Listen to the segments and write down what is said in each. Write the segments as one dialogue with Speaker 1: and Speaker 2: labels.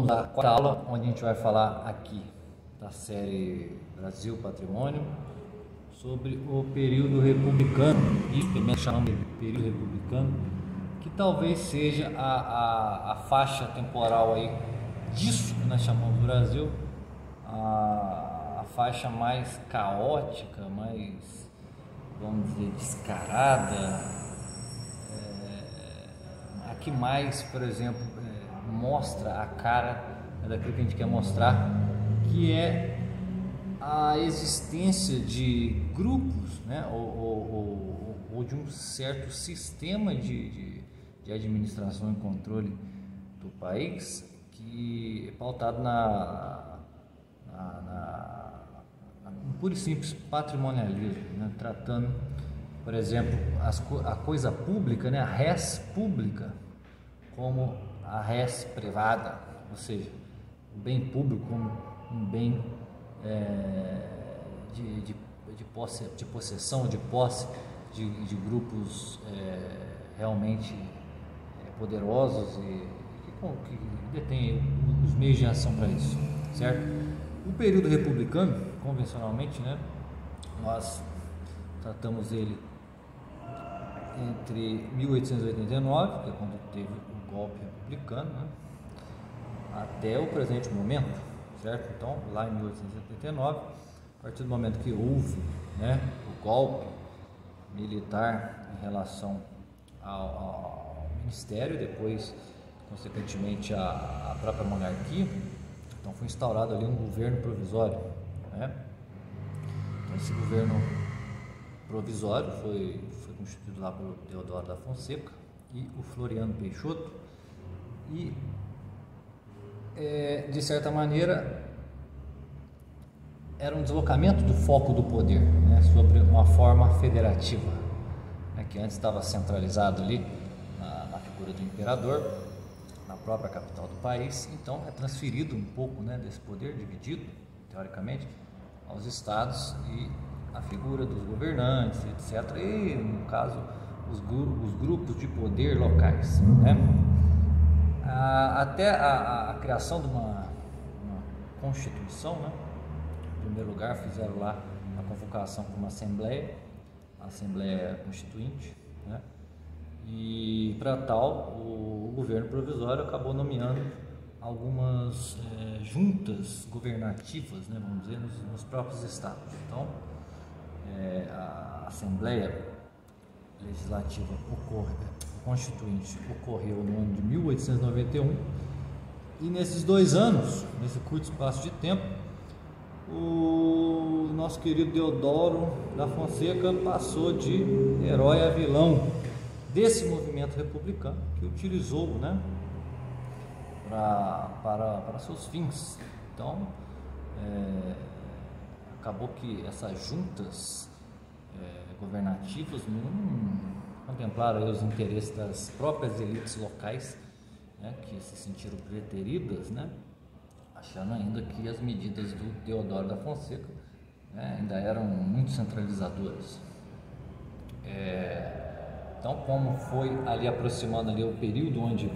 Speaker 1: vamos à quarta aula, onde a gente vai falar aqui da série Brasil Patrimônio sobre o período republicano, isso que nós chamamos de período republicano, que talvez seja a faixa temporal aí disso que nós chamamos do Brasil, a faixa mais caótica, mais, vamos dizer, descarada, a que mais, por exemplo, mostra a cara daquilo que a gente quer mostrar, que é a existência de grupos, né, ou de um certo sistema de administração e controle do país que é pautado no puro e simples patrimonialismo, né, tratando, por exemplo, a coisa pública, né, a res pública, como a res privada, ou seja, o bem público como um bem de possessão, de posse de grupos realmente poderosos e que detêm os meios de ação para isso, certo? O período republicano, convencionalmente, né, nós tratamos ele entre 1889, que é quando teve o golpe republicano, né, até o presente momento, certo? Então, lá em 1889, a partir do momento que houve, né, o golpe militar em relação ao ministério, depois, consequentemente, a própria monarquia, então foi instaurado ali um governo provisório, né? Então, esse governo provisório foi constituído lá pelo Deodoro da Fonseca e o Floriano Peixoto, e de certa maneira era um deslocamento do foco do poder, né, sobre uma forma federativa, né, que antes estava centralizado ali na figura do imperador, na própria capital do país. Então é transferido um pouco, né, desse poder dividido, teoricamente, aos estados e a figura dos governantes, etc. E, no caso, os grupos de poder locais, né? Até a criação de uma constituição, né? Em primeiro lugar, fizeram lá a convocação para uma assembleia, a Assembleia Constituinte, né? E para tal, o governo provisório acabou nomeando algumas juntas governativas, né, vamos dizer, nos próprios estados. Então, a Assembleia Legislativa Constituinte ocorreu no ano de 1891, e nesses 2 anos, nesse curto espaço de tempo, o nosso querido Deodoro da Fonseca passou de herói a vilão desse movimento republicano que utilizou, né, para seus fins. Então, acabou que essas juntas governativas não contemplaram os interesses das próprias elites locais, né, que se sentiram preteridas, né, achando ainda que as medidas do Deodoro da Fonseca, né, ainda eram muito centralizadoras. Então, como foi ali aproximando ali o período onde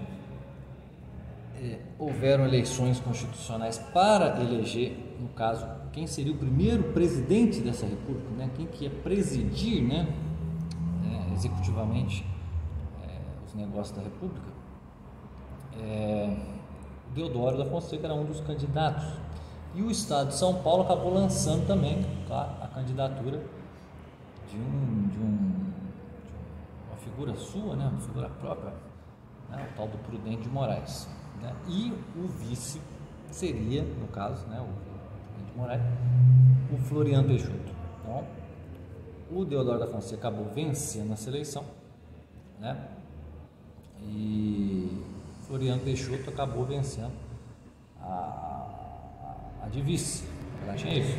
Speaker 1: houveram eleições constitucionais para eleger, no caso, quem seria o primeiro presidente dessa república, né? Quem que ia presidir, né, executivamente os negócios da república, Deodoro da Fonseca era um dos candidatos, e o estado de São Paulo acabou lançando também, claro, a candidatura de uma figura sua, né, uma figura própria, né, o tal do Prudente de Moraes, né, e o vice seria, no caso, né, o Prudente de Moraes, o Floriano Peixoto. Então, o Deodoro da Fonseca acabou vencendo essa eleição, né, e Floriano Peixoto acabou vencendo a de vice. Ela tinha isso.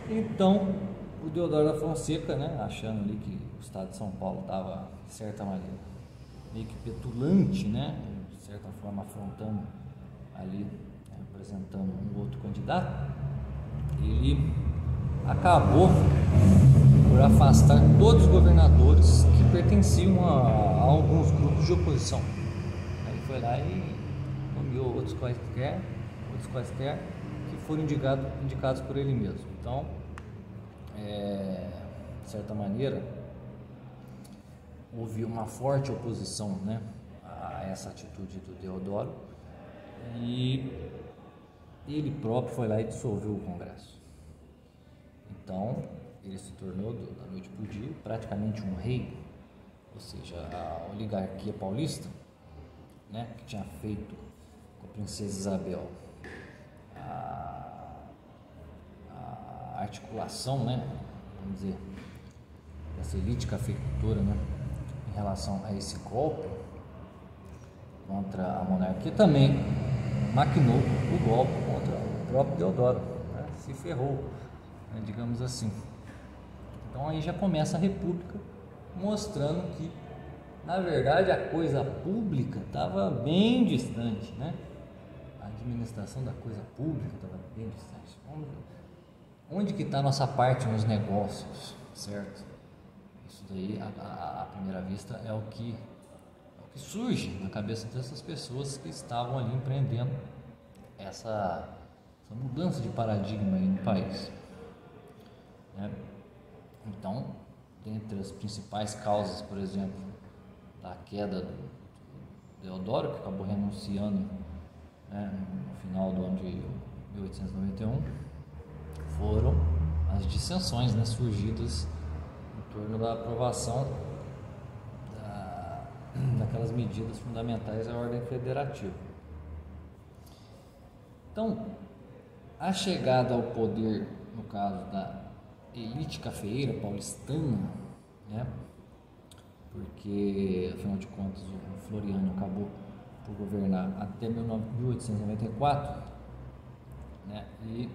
Speaker 1: Então, o Deodoro da Fonseca, né, achando ali que o estado de São Paulo estava, de certa maneira, meio que petulante, né, de certa forma afrontando ali, né, apresentando um outro candidato, ele acabou por afastar todos os governadores que pertenciam a alguns grupos de oposição. Aí foi lá e nomeou outros quaisquer, que foram indicados por ele mesmo. Então, de certa maneira, houve uma forte oposição, né, a essa atitude do Deodoro, e ele próprio foi lá e dissolveu o Congresso. Então, ele se tornou, da noite para o dia, praticamente um rei, ou seja, a oligarquia paulista, né, que tinha feito com a princesa Isabel a articulação, né, vamos dizer, dessa elite cafeicultora, né, em relação a esse golpe contra a monarquia, também maquinou o golpe contra o próprio Deodoro, né, se ferrou, né, digamos assim. Então aí já começa a República, mostrando que, na verdade, a coisa pública estava bem distante, né? A administração da coisa pública estava bem distante. Onde que está a nossa parte nos negócios, certo? Isso daí, à primeira vista, é o que surge na cabeça dessas pessoas que estavam ali empreendendo essa mudança de paradigma aí no país, né? Então, dentre as principais causas, por exemplo, da queda do Deodoro, que acabou renunciando, né, no final do ano de 1891, foram as dissensões, né, surgidas em torno da aprovação daquelas medidas fundamentais da ordem federativa. Então, a chegada ao poder, no caso da elite cafeeira paulistana, né, porque afinal de contas o Floriano acabou por governar até 1894, né, e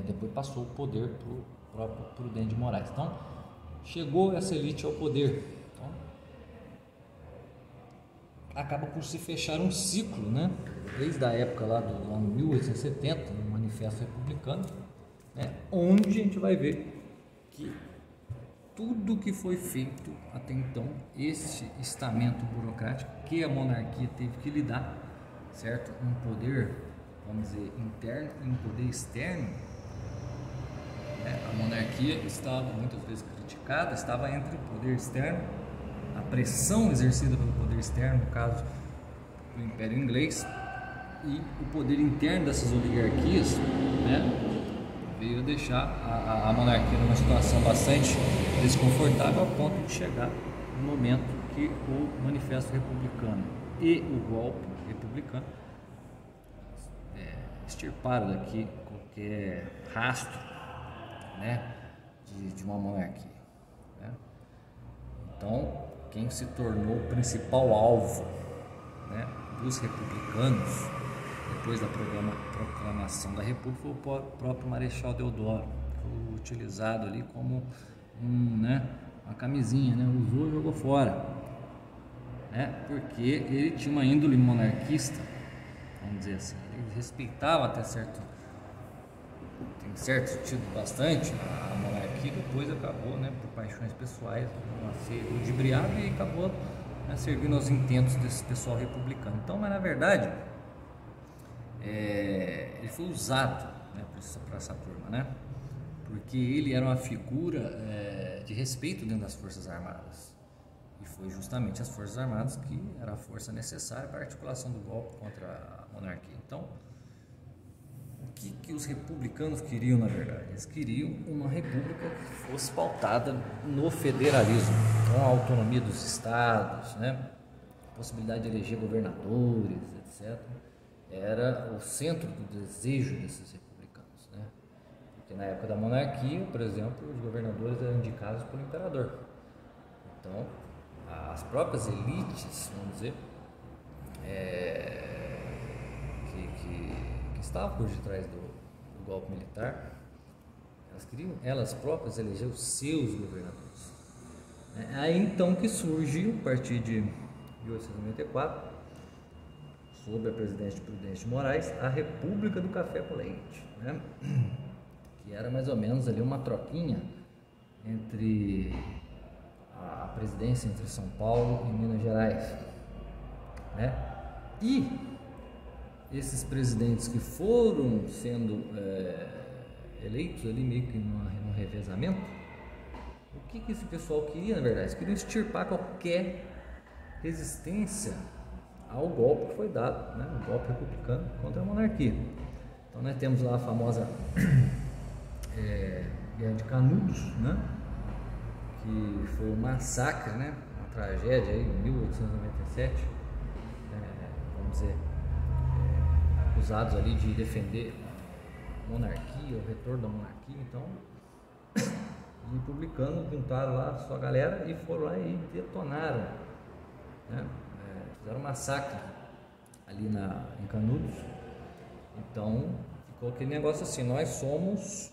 Speaker 1: depois passou o poder para o próprio Prudente de Moraes. Então chegou essa elite ao poder, então acaba por se fechar um ciclo, né, desde a época lá do ano 1870, no Manifesto Republicano, né, onde a gente vai ver que tudo que foi feito até então, esse estamento burocrático que a monarquia teve que lidar, certo? Um poder, vamos dizer, interno e um poder externo, né? A monarquia estava muitas vezes criticada, estava entre o poder externo, a pressão exercida pelo poder externo, no caso do Império Inglês, e o poder interno dessas oligarquias, né, veio deixar a monarquia numa situação bastante desconfortável, ao ponto de chegar no momento que o Manifesto Republicano e o golpe republicano extirparam daqui qualquer rastro, né, de uma monarquia, né? Então, quem se tornou o principal alvo, né, dos republicanos depois da proclamação da República foi o próprio Marechal Deodoro, que foi utilizado ali como uma camisinha, né? Usou e jogou fora, né? Porque ele tinha uma índole monarquista, vamos dizer assim, ele respeitava até certo sentido bastante a monarquia, depois acabou, né, por paixões pessoais, a ser ludibriado e acabou, né, servindo aos intentos desse pessoal republicano. Então, mas na verdade ele foi usado, né, para essa turma, né, porque ele era uma figura de respeito dentro das Forças Armadas, e foi justamente as Forças Armadas que era a força necessária para a articulação do golpe contra a monarquia. Então, o que os republicanos queriam, na verdade? Eles queriam uma república que fosse pautada no federalismo, com a autonomia dos estados, né, possibilidade de eleger governadores, etc. Era o centro do desejo desses republicanos, né? Porque na época da monarquia, por exemplo, os governadores eram indicados pelo imperador. Então, as próprias elites, vamos dizer, que estavam por detrás do golpe militar, elas queriam elas próprias eleger os seus governadores. É aí então que surge, a partir de 1894, sob a presidência de Prudente de Moraes, a República do Café com Leite, né? Que era mais ou menos ali uma troquinha entre a presidência entre São Paulo e Minas Gerais, né? E esses presidentes que foram sendo eleitos ali meio que num revezamento, o que esse pessoal queria, na verdade? Eles queriam extirpar qualquer resistência ao golpe que foi dado, né? O golpe republicano contra a monarquia. Então nós temos lá a famosa Guerra de Canudos, né? Que foi um massacre, né? Uma tragédia aí, em 1897, vamos dizer, acusados ali de defender a monarquia, o retorno da monarquia. Então os republicanos juntaram lá a sua galera e foram lá e detonaram, né? Fizeram um massacre ali em Canudos. Então ficou aquele negócio assim: nós somos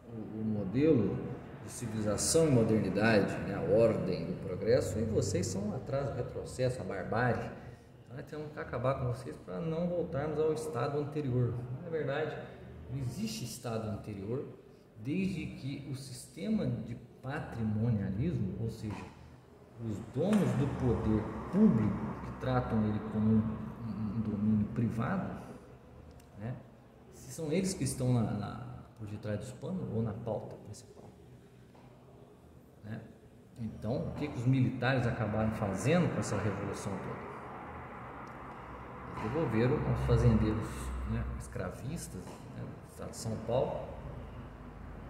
Speaker 1: o modelo de civilização e modernidade, né? A ordem do progresso, e vocês são atrás do retrocesso, a barbárie. Então nós temos que acabar com vocês para não voltarmos ao estado anterior. Na verdade, não existe estado anterior desde que o sistema de patrimonialismo, ou seja, os donos do poder público que tratam ele como um domínio privado, né? Se são eles que estão por detrás dos panos ou na pauta principal, né? Então, o que os militares acabaram fazendo com essa revolução toda? Eles devolveram aos fazendeiros, né, escravistas, né, do estado de São Paulo,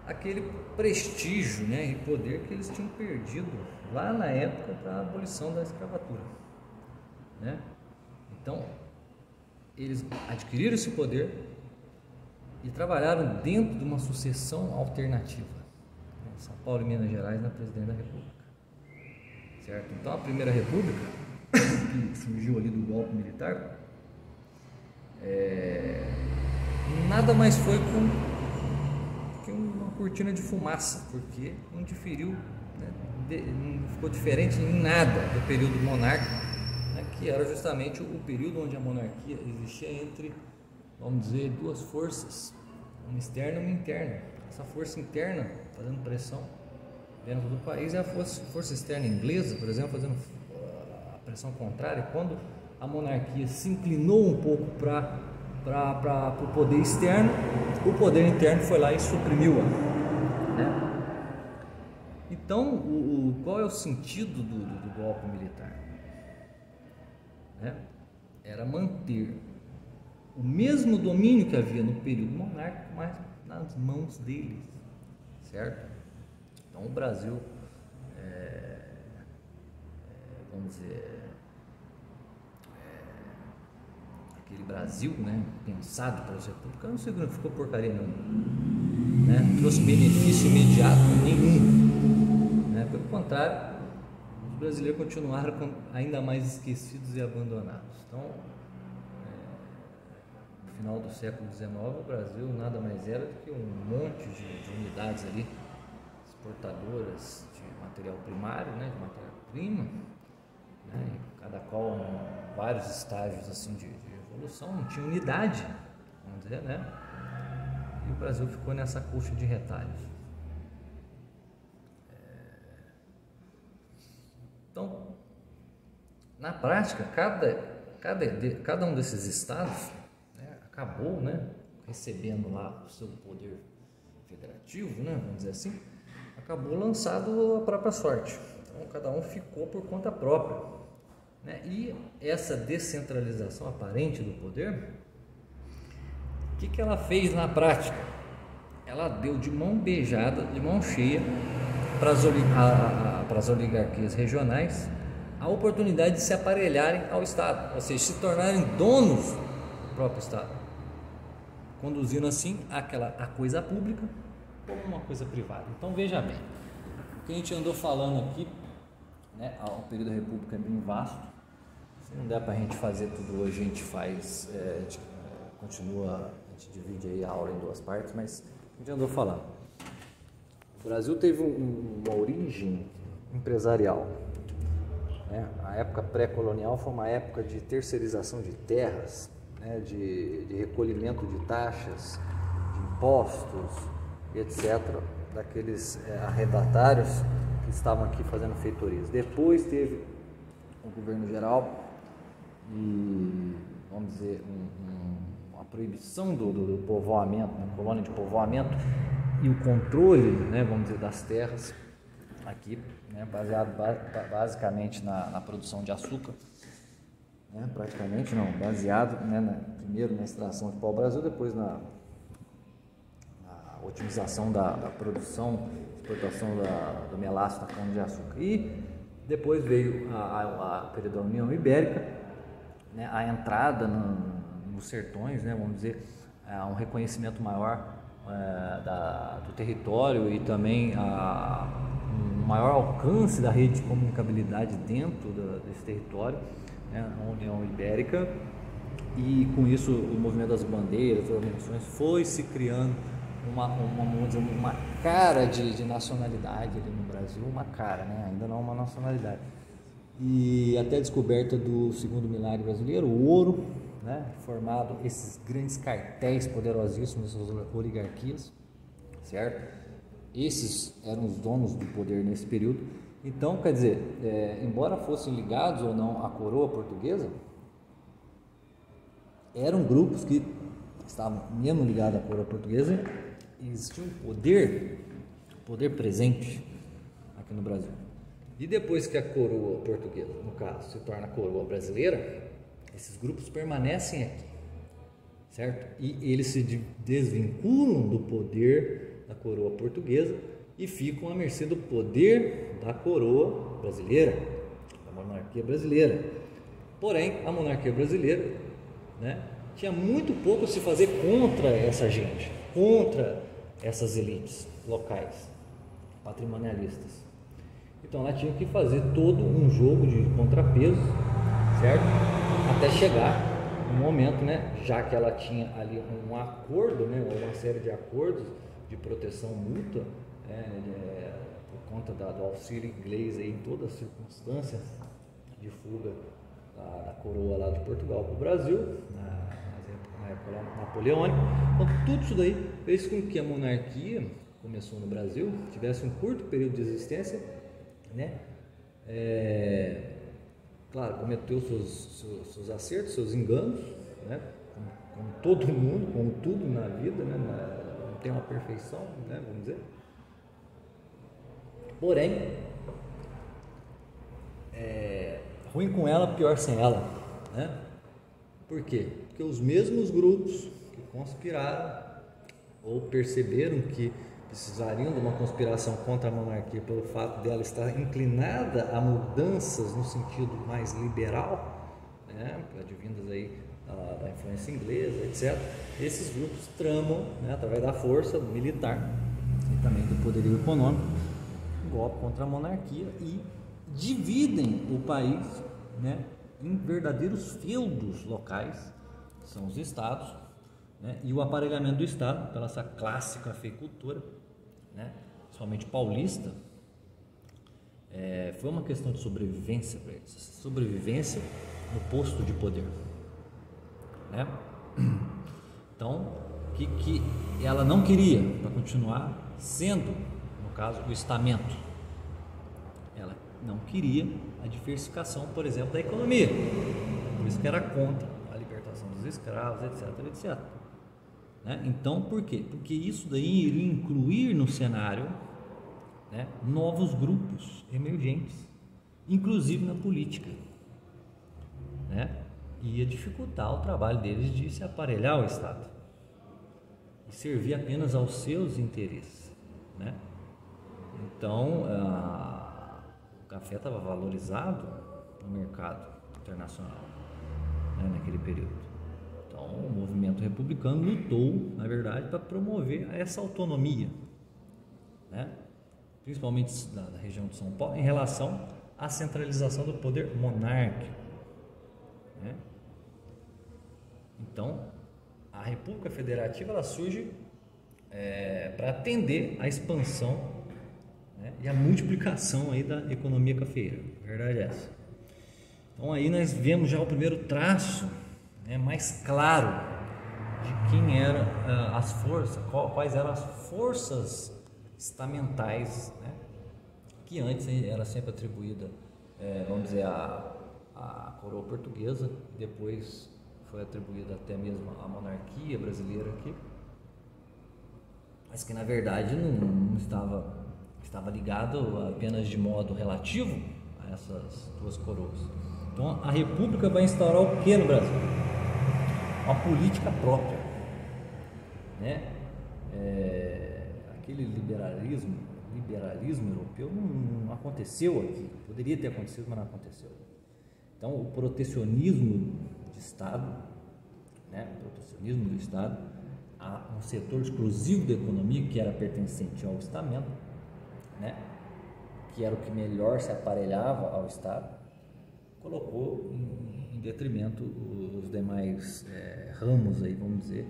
Speaker 1: aquele prestígio, né, e poder que eles tinham perdido lá na época da abolição da escravatura, né? Então, eles adquiriram esse poder e trabalharam dentro de uma sucessão alternativa, né? São Paulo e Minas Gerais na presidência da República, certo? Então, a Primeira República, que surgiu ali do golpe militar, nada mais foi que uma cortina de fumaça, porque não diferiu, né, não ficou diferente em nada do período monárquico, né, que era justamente o período onde a monarquia existia entre, vamos dizer, duas forças, uma externa e uma interna. Essa força interna fazendo pressão dentro do país e a força externa inglesa, por exemplo, fazendo a pressão contrária. Quando a monarquia se inclinou um pouco para o poder externo, o poder interno foi lá e suprimiu-a, né? Então, qual é o sentido do golpe militar? Né? Era manter o mesmo domínio que havia no período monárquico, mas nas mãos deles, certo? Então o Brasil, vamos dizer, aquele Brasil, né, pensado para os republicanos, não ficou porcaria nenhuma, né? Trouxe benefício imediato nenhum, né? Pelo contrário, os brasileiros continuaram ainda mais esquecidos e abandonados. Então, no final do século XIX, o Brasil nada mais era do que um monte de unidades ali, exportadoras de material primário, né, de matéria-prima, né, cada qual em vários estágios assim de evolução, não tinha unidade, vamos dizer, né? E o Brasil ficou nessa coxa de retalhos. Então, na prática, cada um desses estados, né, acabou, né, recebendo lá o seu poder federativo, né, vamos dizer assim, acabou lançado a própria sorte. Então, cada um ficou por conta própria, né? E essa descentralização aparente do poder, o que ela fez na prática? Ela deu de mão beijada, de mão cheia, para as oligarquias regionais a oportunidade de se aparelharem ao Estado, ou seja, se tornarem donos do próprio Estado, conduzindo assim a coisa pública como uma coisa privada. Então veja bem, o que a gente andou falando aqui, né, o período da República é bem vasto. Se não der para a gente fazer tudo hoje, a gente faz, continua, a gente divide aí a aula em duas partes, mas a gente andou falando. O Brasil teve uma origem empresarial, né? A época pré-colonial foi uma época de terceirização de terras, né, de recolhimento de taxas, de impostos, etc., daqueles arrendatários que estavam aqui fazendo feitorias. Depois teve o governo geral e vamos dizer, uma proibição do povoamento, uma colônia de povoamento e o controle, né, vamos dizer, das terras aqui, né, baseado basicamente na produção de açúcar, né, praticamente não, baseado, né, primeiro na extração de pau-brasil, depois na otimização da produção, exportação do melaço da cana-de-açúcar. E depois veio a período da União Ibérica, né, a entrada nos sertões, né, vamos dizer, um reconhecimento maior do território e também um maior alcance da rede de comunicabilidade dentro desse território, né, a União Ibérica, e com isso o movimento das bandeiras, das nações, foi se criando uma cara de nacionalidade ali no Brasil, uma cara, né, ainda não uma nacionalidade. E até a descoberta do segundo milagre brasileiro, o ouro, né, formado esses grandes cartéis poderosíssimos, essas oligarquias, certo? Esses eram os donos do poder nesse período. Então, quer dizer, embora fossem ligados ou não à coroa portuguesa, eram grupos que estavam mesmo ligados à coroa portuguesa e existia um poder presente aqui no Brasil. E depois que a coroa portuguesa, no caso, se torna a coroa brasileira, esses grupos permanecem aqui, certo? E eles se desvinculam do poder da coroa portuguesa e ficam à mercê do poder da coroa brasileira, da monarquia brasileira. Porém, a monarquia brasileira, né, tinha muito pouco a se fazer contra essa gente, contra essas elites locais, patrimonialistas. Então ela tinha que fazer todo um jogo de contrapeso, certo? Até chegar no momento, né, já que ela tinha ali um acordo, né, uma série de acordos de proteção mútua, por conta do auxílio inglês aí, em todas as circunstâncias de fuga da coroa lá de Portugal para o Brasil, na época napoleônica. Então tudo isso daí fez com que a monarquia começou no Brasil, tivesse um curto período de existência, né? Claro, cometeu seus acertos, seus enganos, né? Como todo mundo, como tudo na vida, né? Não tem uma perfeição, né? Vamos dizer. Porém, ruim com ela, pior sem ela, né? Por quê? Porque os mesmos grupos que conspiraram ou perceberam que precisariam de uma conspiração contra a monarquia pelo fato dela estar inclinada a mudanças no sentido mais liberal, né, advindas aí da influência inglesa, etc. Esses grupos tramam, né, através da força militar e também do poderio econômico, um golpe contra a monarquia e dividem o país, né, em verdadeiros feudos locais, que são os estados, né, e o aparelhamento do Estado pela essa clássica feicultura, né, principalmente paulista, foi uma questão de sobrevivência para eles, sobrevivência no posto de poder, né? Então, que ela não queria para continuar sendo, no caso, o estamento. Ela não queria a diversificação, por exemplo, da economia, por isso que era contra a libertação dos escravos, etc, etc. Né? Então, por quê? Porque isso daí iria incluir no cenário, né, novos grupos emergentes, inclusive na política, né? Ia dificultar o trabalho deles de se aparelhar ao Estado e servir apenas aos seus interesses, né? Então, o café estava valorizado no mercado internacional, né, naquele período. Então, o movimento republicano lutou, na verdade, para promover essa autonomia, né? Principalmente da região de São Paulo, em relação à centralização do poder monárquico, né? Então, a República Federativa ela surge para atender a expansão, né, e a multiplicação aí da economia cafeeira. A verdade é essa. Então, aí nós vemos já o primeiro traço, né, mais claro de quem eram as forças, quais eram as forças estamentais, né, que antes era sempre atribuída, vamos dizer, à coroa portuguesa, depois foi atribuída até mesmo à monarquia brasileira aqui, mas que na verdade não estava ligado apenas de modo relativo a essas duas coroas. Então a República vai instaurar o que no Brasil? Uma política própria, né? Aquele liberalismo europeu não aconteceu aqui, poderia ter acontecido, mas não aconteceu. Então o protecionismo de Estado, né? O protecionismo do Estado, a um setor exclusivo da economia que era pertencente ao estamento, né? Que era o que melhor se aparelhava ao Estado, colocou em detrimento os demais ramos aí, vamos dizer,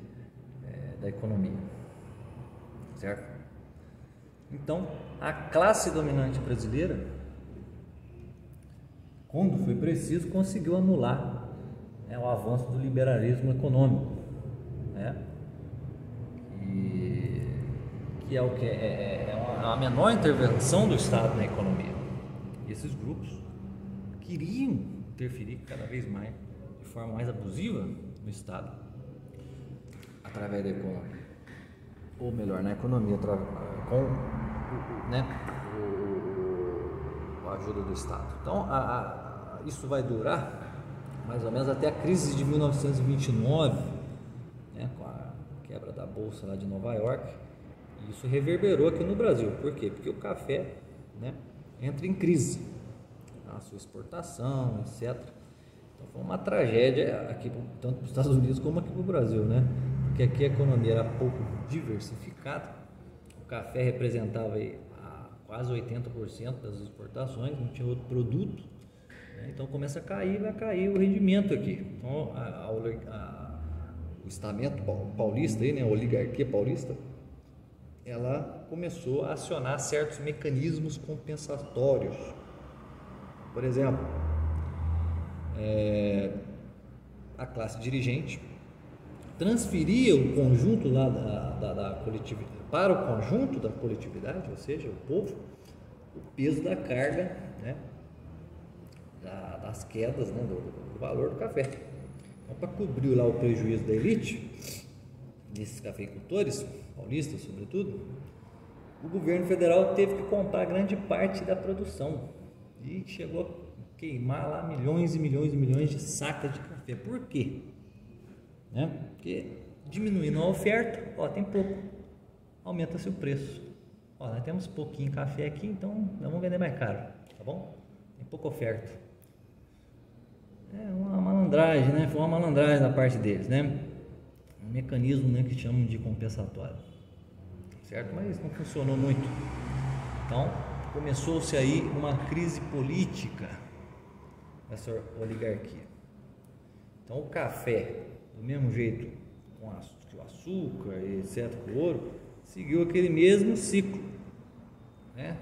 Speaker 1: da economia, certo? Então, a classe dominante brasileira, quando foi preciso, conseguiu anular, né, o avanço do liberalismo econômico, né? Que é o que a menor intervenção do Estado na economia. E esses grupos queriam interferir cada vez mais, de forma mais abusiva, no Estado, através da economia, ou melhor, na economia, com, né, a ajuda do Estado. Então, isso vai durar mais ou menos até a crise de 1929, né, com a quebra da Bolsa lá de Nova York. E isso reverberou aqui no Brasil. Por quê? Porque o café, né, entra em crise, a sua exportação, etc. Então foi uma tragédia aqui, tanto para os Estados Unidos como aqui para o Brasil, né? Porque aqui a economia era pouco diversificada, o café representava aí quase 80% das exportações, não tinha outro produto, né? Então começa a cair, vai cair o rendimento aqui. Então o estamento paulista, aí, né, a oligarquia paulista, ela começou a acionar certos mecanismos compensatórios. Por exemplo, a classe dirigente transferia o conjunto lá da coletividade para o conjunto da coletividade, ou seja, o povo, o peso da carga, né, das quedas, né, do valor do café. Então, para cobrir lá o prejuízo da elite, desses cafeicultores, paulistas sobretudo, o governo federal teve que comprar grande parte da produção e chegou a queimar lá milhões e milhões e milhões de sacas de café. Por quê? Né? Porque diminuindo a oferta, tem pouco, aumenta-se o preço. Nós temos pouquinho café aqui, então nós vamos vender mais caro, tá bom? Tem pouca oferta. É uma malandragem, né? Foi uma malandragem da parte deles, né? Um mecanismo, né, que chamam de compensatório, certo? Mas não funcionou muito. Então começou-se aí uma crise política dessa oligarquia. Então o café, do mesmo jeito que o açúcar e etc, o ouro, seguiu aquele mesmo ciclo, né?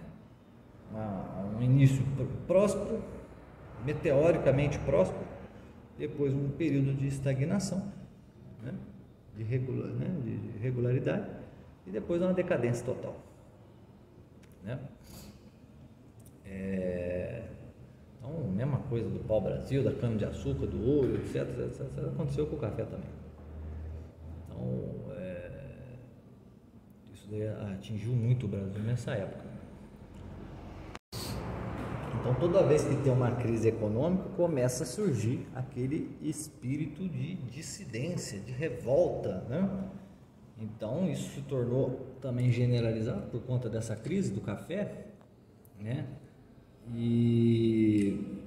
Speaker 1: Um início próspero, meteoricamente próspero, depois um período de estagnação, né? De regularidade, e depois uma decadência total, né? Então, mesma coisa do pau-brasil, da cana-de-açúcar, do ouro, etc, aconteceu com o café também. Então, isso daí atingiu muito o Brasil nessa época. Então, toda vez que tem uma crise econômica, começa a surgir aquele espírito de dissidência, de revolta, né? Então, isso se tornou também generalizado por conta dessa crise do café, né? E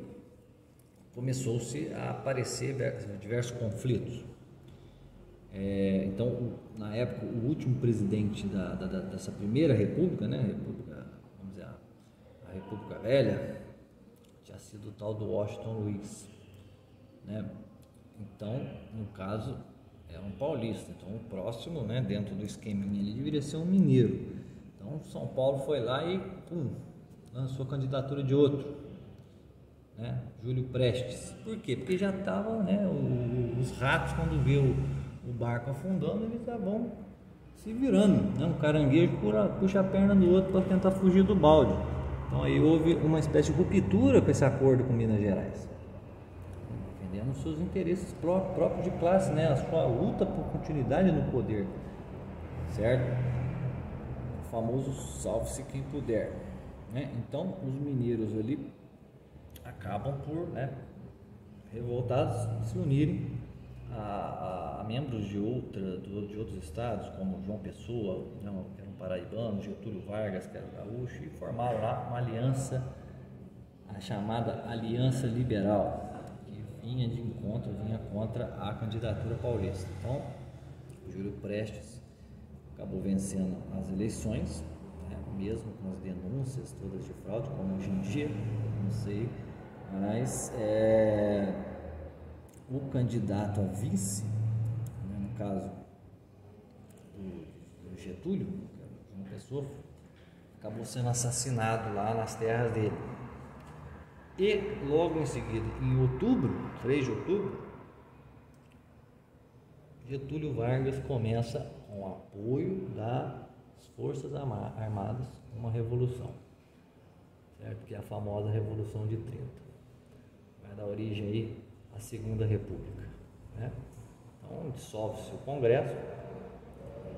Speaker 1: começou-se a aparecer diversos conflitos. Então, na época, o último presidente dessa primeira república, né, vamos dizer, a República Velha, tinha sido o tal do Washington Luiz, né? Então, no caso, era um paulista. Então, o próximo, né, dentro do esqueminha, ele deveria ser um mineiro. Então, São Paulo foi lá e lançou a candidatura de outro, né, Júlio Prestes. Por quê? Porque já estava, né, os ratos, quando vê o barco afundando, eles estavam se virando, né? Um caranguejo puxa a perna do outro para tentar fugir do balde. Então aí houve uma espécie de ruptura com esse acordo com Minas Gerais, defendendo os seus interesses próprios de classe, né? A sua luta por continuidade no poder, certo? O famoso salve-se quem puder, né? Então os mineiros ali acabam por, né, revoltados, se unirem a membros de outros estados, como João Pessoa, né, que era um paraibano, Getúlio Vargas, que era gaúcho, e formaram lá uma aliança, a chamada Aliança Liberal, que vinha contra a candidatura paulista. Então, Júlio Prestes acabou vencendo as eleições, né, mesmo com as denúncias todas de fraude, como hoje em dia, não sei, mas o candidato a vice, né, no caso do Getúlio, uma pessoa, acabou sendo assassinado lá nas terras dele. E logo em seguida, em outubro, 3 de outubro, Getúlio Vargas começa, com o apoio das Forças Armadas, uma revolução, certo? Que é a famosa Revolução de 30. Vai dar origem aí à Segunda República, né? Então dissolve-se o Congresso,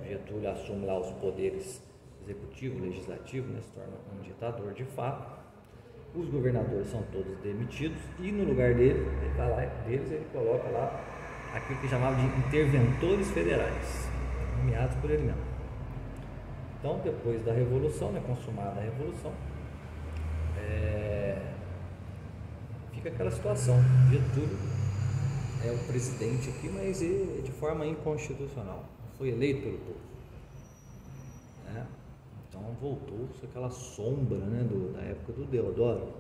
Speaker 1: Getúlio assume lá os poderes executivo, legislativo, né? Se torna um ditador de fato. Os governadores são todos demitidos e no lugar deles ele coloca lá aquilo que chamava de interventores federais, nomeados por ele mesmo. Então, depois da Revolução, né, consumada a Revolução, fica aquela situação: Getúlio é o presidente aqui, mas ele é de forma inconstitucional, foi eleito pelo povo, né? Então voltou-se aquela sombra, né, da época do Deodoro,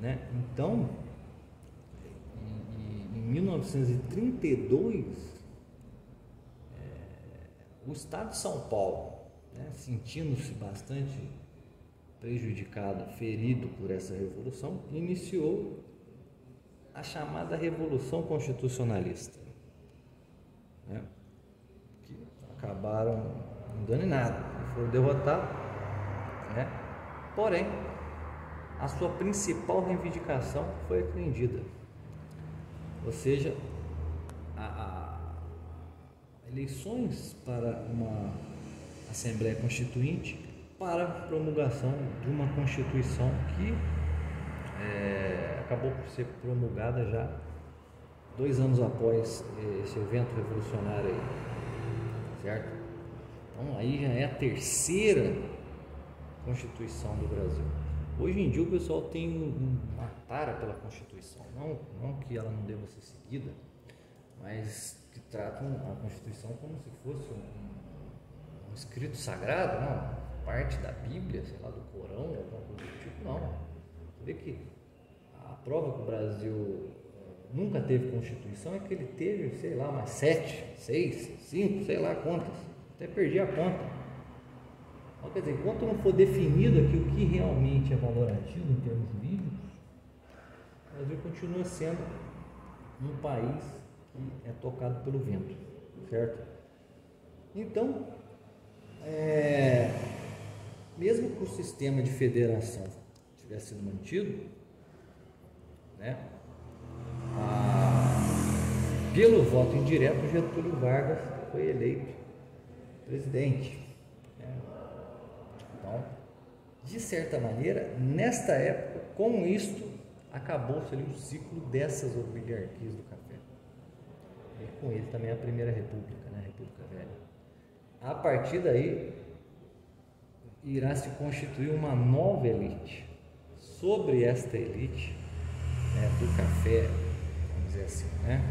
Speaker 1: né? Então, em 1932, o estado de São Paulo, né, sentindo-se bastante prejudicado, ferido por essa revolução, iniciou a chamada Revolução Constitucionalista, né, que acabaram não dando em nada, foram derrotados, né? Porém, a sua principal reivindicação foi atendida, ou seja, eleições para uma Assembleia Constituinte para a promulgação de uma Constituição que acabou por ser promulgada já 2 anos após esse evento revolucionário aí, certo? Então aí já é a 3ª Constituição do Brasil. Hoje em dia o pessoal tem uma tara pela Constituição, não que ela não deva ser seguida, mas que tratam a Constituição como se fosse um escrito sagrado, não, parte da Bíblia, sei lá, do Corão, alguma coisa do tipo, não. Você vê que a prova que o Brasil nunca teve Constituição é que ele teve, sei lá, umas 7, 6, 5, sei lá quantas, até perdi a conta. Então, quer dizer, enquanto não for definido aqui o que realmente é valorativo em termos jurídicos, o Brasil continua sendo um país que é tocado pelo vento, certo? Então, mesmo que o sistema de federação tivesse sido mantido, né, pelo voto indireto, Getúlio Vargas foi eleito presidente, né? Então, de certa maneira, nesta época, com isto, acabou-se ali o ciclo dessas oligarquias do café. E com ele também a Primeira República, né? A República Velha. A partir daí, irá se constituir uma nova elite. Sobre esta elite, né, do café, vamos dizer assim, né?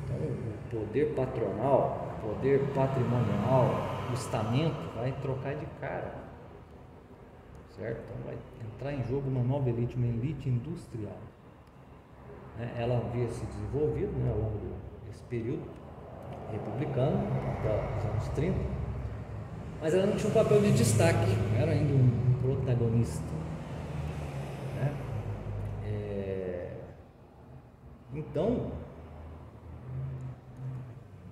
Speaker 1: Então, o poder patronal, o poder patrimonial, o estamento vai trocar de cara, certo? Então vai entrar em jogo uma nova elite, uma elite industrial, né? Ela havia se desenvolvido, né, ao longo desse período republicano, até os anos 30, mas ela não tinha um papel de destaque, não era ainda um protagonista, né? Então,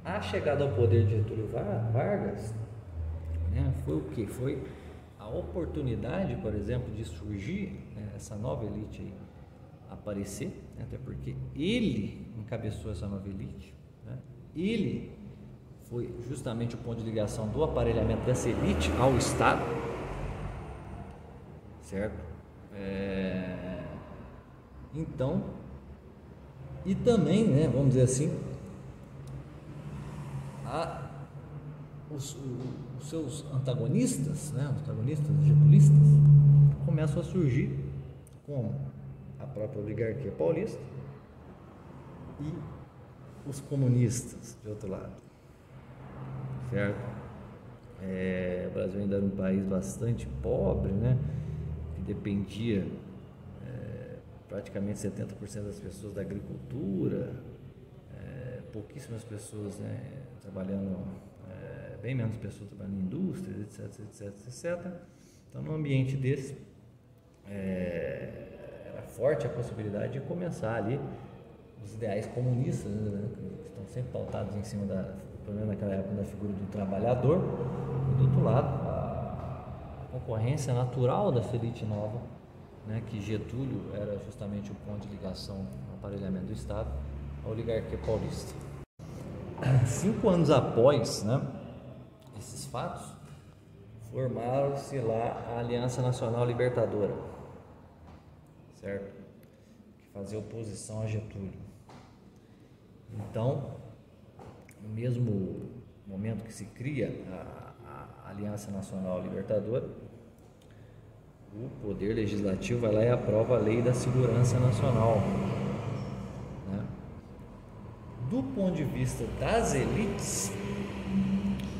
Speaker 1: a chegada ao poder de Getúlio Vargas, né, foi o que? Foi a oportunidade, por exemplo, de surgir, né, essa nova elite aí, aparecer, né? Até porque ele encabeçou essa nova elite, né? Ele foi justamente o ponto de ligação do aparelhamento dessa elite ao Estado, certo? Então, e também, né, vamos dizer assim, os seus antagonistas, né, os antagonistas getulistas, começam a surgir, como a própria oligarquia paulista e os comunistas, de outro lado, certo? O Brasil ainda era um país bastante pobre, né, que dependia praticamente 70% das pessoas da agricultura, pouquíssimas pessoas, né, trabalhando, bem menos pessoas trabalhando em indústrias, etc. Então, num ambiente desse, era forte a possibilidade de começar ali os ideais comunistas, né, que estão sempre pautados em cima pelo menos naquela época, da figura do trabalhador, e do outro lado, a concorrência natural dessa elite nova, né, que Getúlio era justamente o ponto de ligação no aparelhamento do Estado, a oligarquia paulista. 5 anos após, né, esses fatos, formaram-se lá a Aliança Nacional Libertadora, certo? Que fazia oposição a Getúlio. Então, no mesmo momento que se cria a Aliança Nacional Libertadora, o Poder Legislativo vai lá e aprova a Lei da Segurança Nacional, né? Do ponto de vista das elites,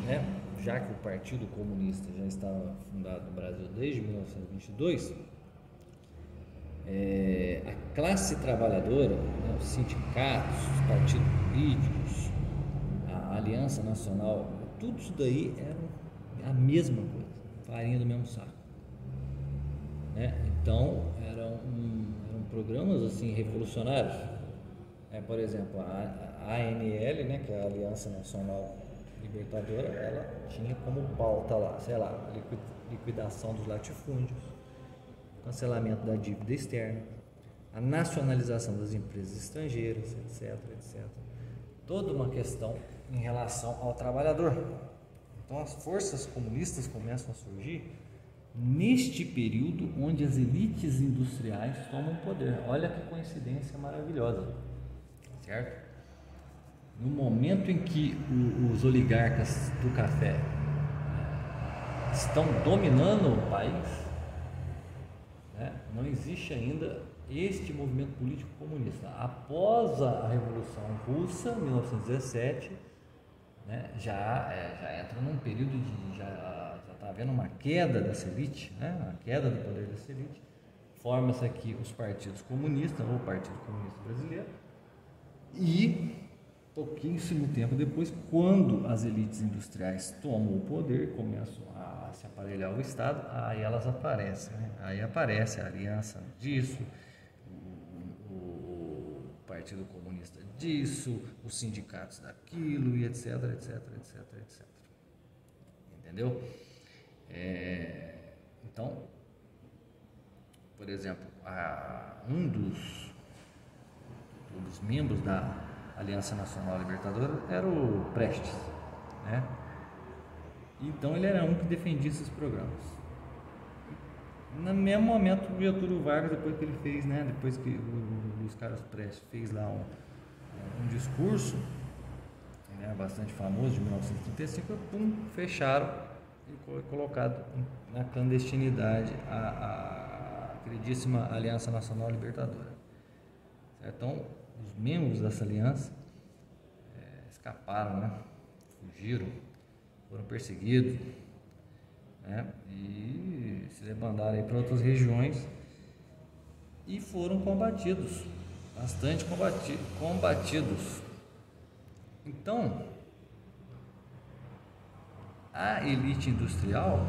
Speaker 1: né, já que o Partido Comunista já estava fundado no Brasil desde 1922, a classe trabalhadora, né, os sindicatos, os partidos políticos, a Aliança Nacional, tudo isso daí era a mesma coisa, farinha do mesmo saco, né? Então eram programas assim revolucionários. Por exemplo, a ANL, né, que é a Aliança Nacional Libertadora, ela tinha como pauta lá, sei lá, a liquidação dos latifúndios, cancelamento da dívida externa, a nacionalização das empresas estrangeiras, etc. Toda uma questão em relação ao trabalhador. Então as forças comunistas começam a surgir neste período onde as elites industriais tomam poder. Olha que coincidência maravilhosa, certo? No momento em que os oligarcas do café estão dominando o país, né, não existe ainda este movimento político comunista. Após a Revolução Russa, 1917, né, já entra num período de já está havendo uma queda dessa elite, né, uma queda do poder dessa elite. Forma-se aqui os partidos comunistas, ou o Partido Comunista Brasileiro, e pouquíssimo tempo depois, quando as elites industriais tomam o poder, começam a se aparelhar o Estado, aí elas aparecem, né? Aí aparece a aliança disso, o Partido Comunista disso, os sindicatos daquilo, e etc. Entendeu? Então, por exemplo, um dos membros da Aliança Nacional Libertadora era o Prestes, né? Então ele era um que defendia esses programas. No mesmo momento, o Getúlio Vargas, depois que ele fez, né, depois que o Luiz Carlos Prestes fez lá um discurso, né, bastante famoso, de 1935, fecharam e colocado na clandestinidade a queridíssima Aliança Nacional Libertadora. Certo? Então, os membros dessa aliança escaparam, né? Fugiram, foram perseguidos, né? E se debandaram aí para outras regiões e foram combatidos, bastante combatidos. Então, a elite industrial,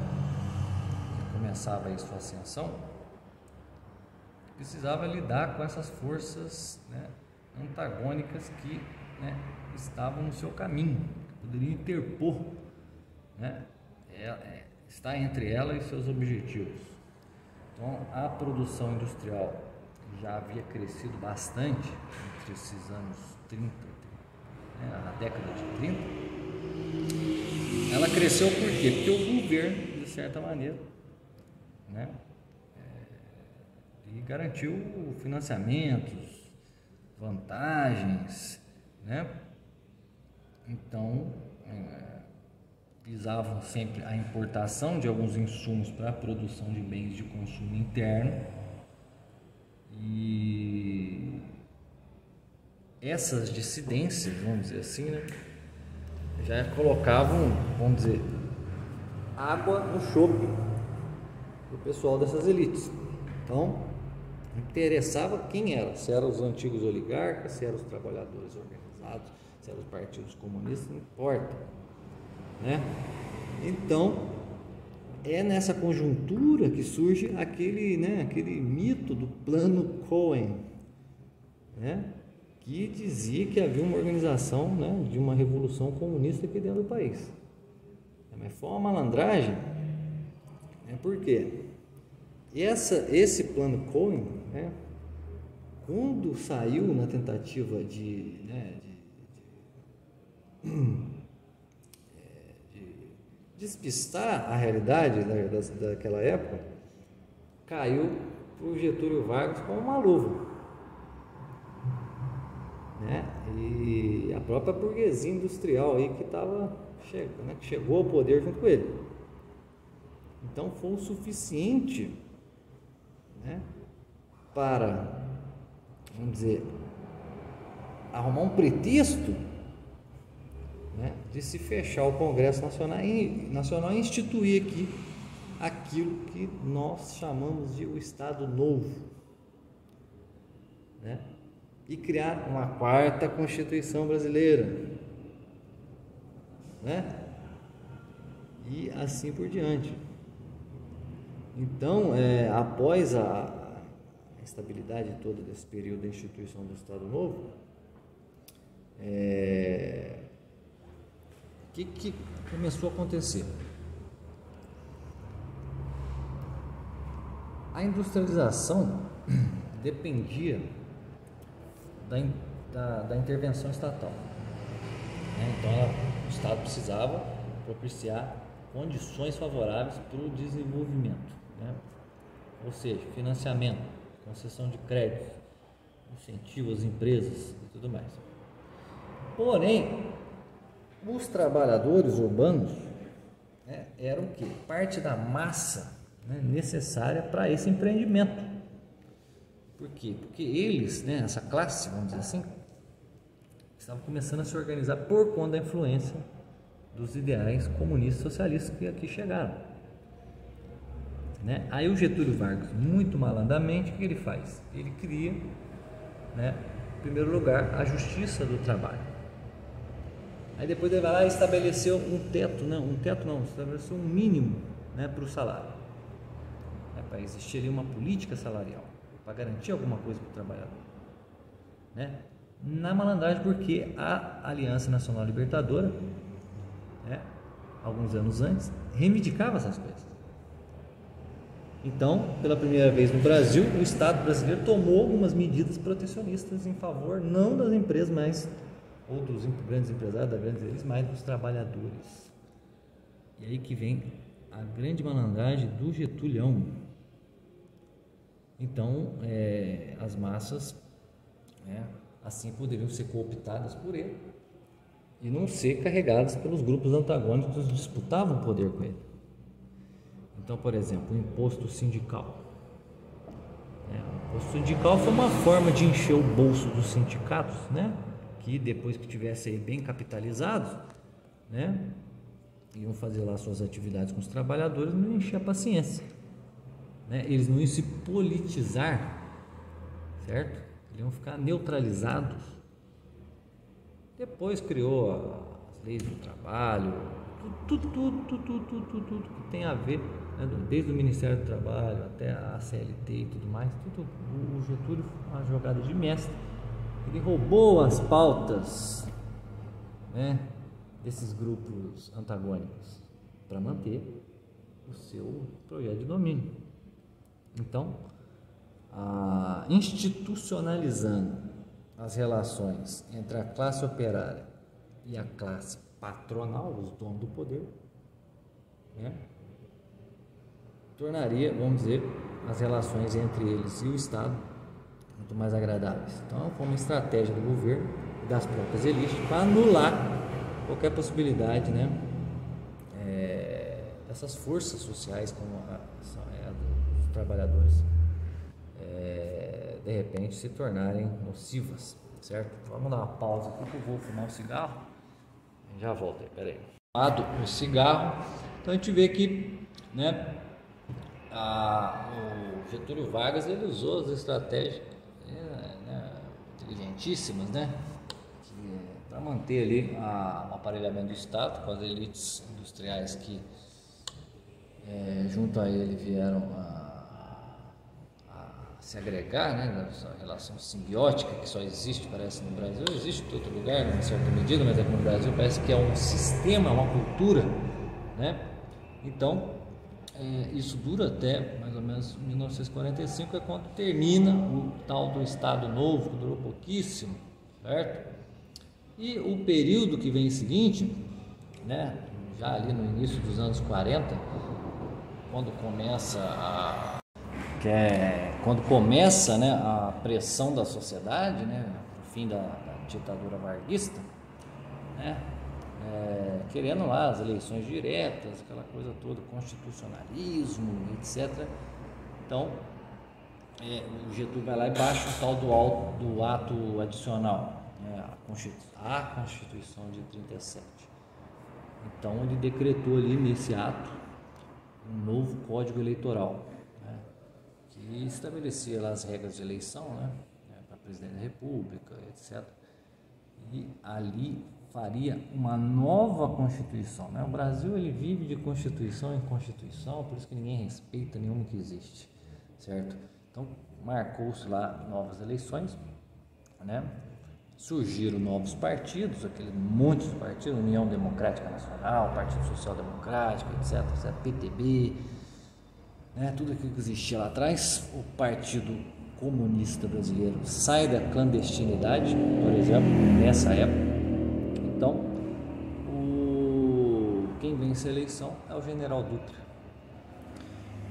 Speaker 1: que começava aí sua ascensão, precisava lidar com essas forças, né, antagônicas que, né, estavam no seu caminho, poderiam interpor, né, está entre ela e seus objetivos. Então, a produção industrial já havia crescido bastante entre esses anos 30, né, a década de 30, ela cresceu por quê? Porque o governo, de certa maneira, né, e garantiu financiamentos, vantagens, né? Então, visavam sempre a importação de alguns insumos para a produção de bens de consumo interno, e essas dissidências, vamos dizer assim, né, já colocavam, vamos dizer, água no chope do pessoal dessas elites. Então, interessava quem era, se eram os antigos oligarcas, se eram os trabalhadores organizados, se eram os partidos comunistas, não importa, né? Então, é nessa conjuntura que surge aquele, né, aquele mito do plano Cohen, né, que dizia que havia uma organização, né, de uma revolução comunista aqui dentro do país. Mas foi uma malandragem, né? Por quê? Esse plano Cohen, né, quando saiu na tentativa de despistar a realidade daquela época, caiu para o Getúlio Vargas como uma luva, né? E a própria burguesia industrial aí que estava chegando, né, que chegou ao poder junto com ele. Então foi o suficiente, né, para, vamos dizer, arrumar um pretexto, né, de se fechar o Congresso Nacional e instituir aqui aquilo que nós chamamos de o Estado Novo, né, e criar uma quarta Constituição brasileira, né, e assim por diante. Então, após a estabilidade toda desse período da instituição do Estado Novo, o que começou a acontecer? A industrialização dependia da intervenção estatal, né? Então, o Estado precisava propiciar condições favoráveis para o desenvolvimento, né? Ou seja, financiamento, concessão de crédito, incentivo às empresas e tudo mais. Porém, os trabalhadores urbanos, né, eram o quê? Parte da massa, né, necessária para esse empreendimento. Por quê? Porque eles, né, essa classe, vamos dizer assim, estavam começando a se organizar por conta da influência dos ideais comunistas socialistas que aqui chegaram, né? Aí o Getúlio Vargas, muito malandramente, o que ele faz? Ele cria, né, em primeiro lugar, a Justiça do Trabalho. Aí depois ele vai lá e estabeleceu estabeleceu um mínimo, né, para o salário, né, para existir ali uma política salarial, para garantir alguma coisa para o trabalhador, né? Na malandragem, porque a Aliança Nacional Libertadora, né, alguns anos antes, reivindicava essas coisas. Então, pela primeira vez no Brasil, o Estado brasileiro tomou algumas medidas protecionistas em favor não das empresas, mas ou dos grandes empresários, das grandes elites, mas dos trabalhadores. E aí que vem a grande malandragem do Getulhão. Então, as massas, né, assim poderiam ser cooptadas por ele e não ser carregadas pelos grupos antagônicos que disputavam o poder com ele. Então, por exemplo, o imposto sindical. O imposto sindical foi uma forma de encher o bolso dos sindicatos, né, que depois que tivessem bem capitalizados, né, iam fazer lá suas atividades com os trabalhadores, não encher a paciência, né? Eles não iam se politizar, certo? Eles iam ficar neutralizados. Depois criou as leis do trabalho, tudo que tem a ver, né, desde o Ministério do Trabalho até a CLT e tudo mais, tudo. O Getúlio, uma jogada de mestre, ele roubou as pautas, né, desses grupos antagônicos para manter o seu projeto de domínio. Então, institucionalizando as relações entre a classe operária e a classe patronal, os donos do poder, né, tornaria, vamos dizer, as relações entre eles e o Estado muito mais agradáveis. Então, foi uma estratégia do governo e das próprias elites para anular qualquer possibilidade, né, dessas forças sociais como dos trabalhadores de repente se tornarem nocivas, certo? Vamos dar uma pausa aqui que eu vou fumar um cigarro. Já volto aí, peraí. O cigarro. Então a gente vê que, né, o Getúlio Vargas ele usou as estratégias inteligentíssimas, né, para manter ali o aparelhamento do Estado com as elites industriais que junto a ele vieram a se agregar, né, nessa relação simbiótica que só existe, parece, no Brasil. Existe em outro lugar, em certa medida, mas aqui no Brasil parece que é um sistema, uma cultura, né? Então, isso dura até mais ou menos 1945, é quando termina o tal do Estado Novo, que durou pouquíssimo, certo? E o período que vem seguinte, né, já ali no início dos anos 40, quando começa né, a pressão da sociedade, né, o fim da ditadura varguista, né, querendo lá as eleições diretas, aquela coisa toda, constitucionalismo, etc. Então, o Getúlio vai lá e baixa o tal do ato adicional, né, a Constituição de 37. Então, ele decretou ali nesse ato um novo Código Eleitoral, né, que estabelecia lá as regras de eleição, né, para presidente da República, etc. E ali faria uma nova Constituição, né? O Brasil ele vive de Constituição em Constituição, por isso que ninguém respeita nenhuma que existe, certo? Então marcou-se lá novas eleições, né? Surgiram novos partidos, aquele monte de partidos, União Democrática Nacional, Partido Social Democrático, etc, PTB, né? Tudo aquilo que existia lá atrás. O Partido Comunista Brasileiro sai da clandestinidade, por exemplo, nessa época. Então, quem vence a eleição é o General Dutra.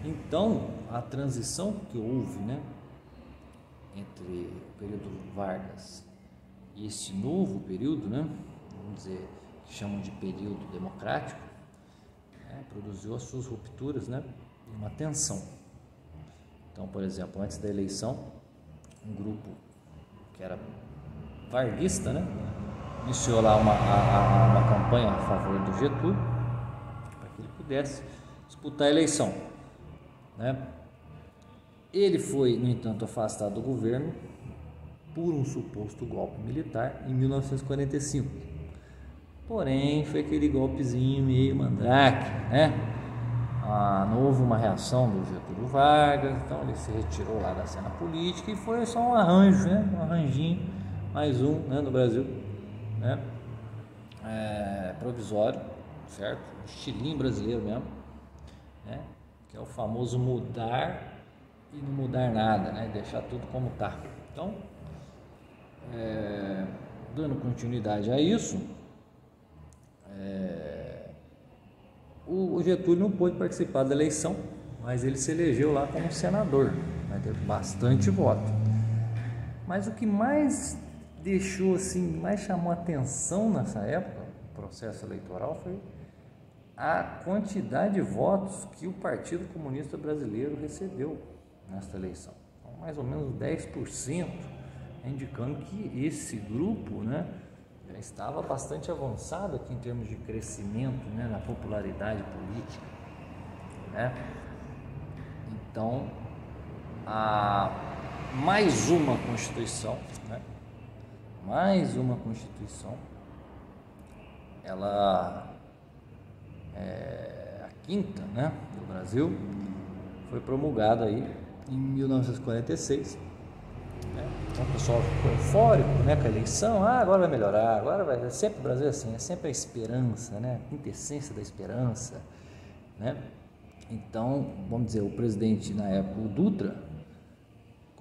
Speaker 1: Então, a transição que houve, né, entre o período Vargas e esse novo período, né, vamos dizer, que chamam de período democrático, né, produziu as suas rupturas, né, e uma tensão. Então, por exemplo, antes da eleição, um grupo que era varguista, né, iniciou lá uma campanha a favor do Getúlio para que ele pudesse disputar a eleição, né? Ele foi, no entanto, afastado do governo por um suposto golpe militar em 1945. Porém, foi aquele golpezinho meio mandrake, né? Não houve uma reação do Getúlio Vargas, então ele se retirou lá da cena política e foi só um arranjo, né? Um arranjinho, mais um, né, no Brasil, né? Provisório, certo? Um estilinho brasileiro mesmo, né? Que é o famoso mudar e não mudar nada, né? Deixar tudo como está. Então, dando continuidade a isso, o Getúlio não pôde participar da eleição, mas ele se elegeu lá como senador, né? Teve bastante voto. Mas o que mais deixou assim, mais chamou atenção nessa época, no processo eleitoral, foi a quantidade de votos que o Partido Comunista Brasileiro recebeu nesta eleição. Então, mais ou menos 10%, indicando que esse grupo, né, já estava bastante avançado aqui em termos de crescimento, né, na popularidade política, né? Então, mais uma Constituição, né? Mais uma Constituição, ela a quinta, né, do Brasil, foi promulgada aí em 1946, né? Então o pessoal ficou eufórico, né, com a eleição. Agora vai melhorar, agora vai. Sempre o Brasil é assim, é sempre a esperança, né, a quintessência da esperança, né? Então, vamos dizer, o presidente na época, o Dutra,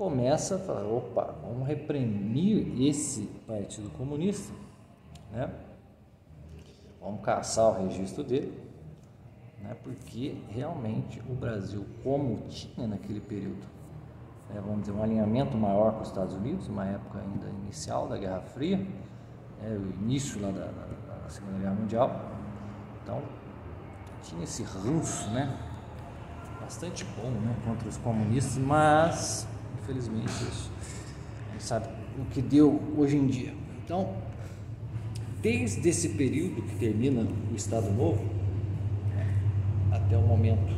Speaker 1: começa a falar, opa, vamos reprimir esse Partido Comunista, né? Vamos caçar o registro dele, né? Porque realmente o Brasil, como tinha naquele período, vamos dizer, um alinhamento maior com os Estados Unidos, uma época ainda inicial da Guerra Fria, o início lá da Segunda Guerra Mundial, então tinha esse ranço, né? Bastante bom, né? Contra os comunistas, mas infelizmente isso, a gente sabe o que deu hoje em dia. Então, desde esse período que termina o Estado Novo, até o momento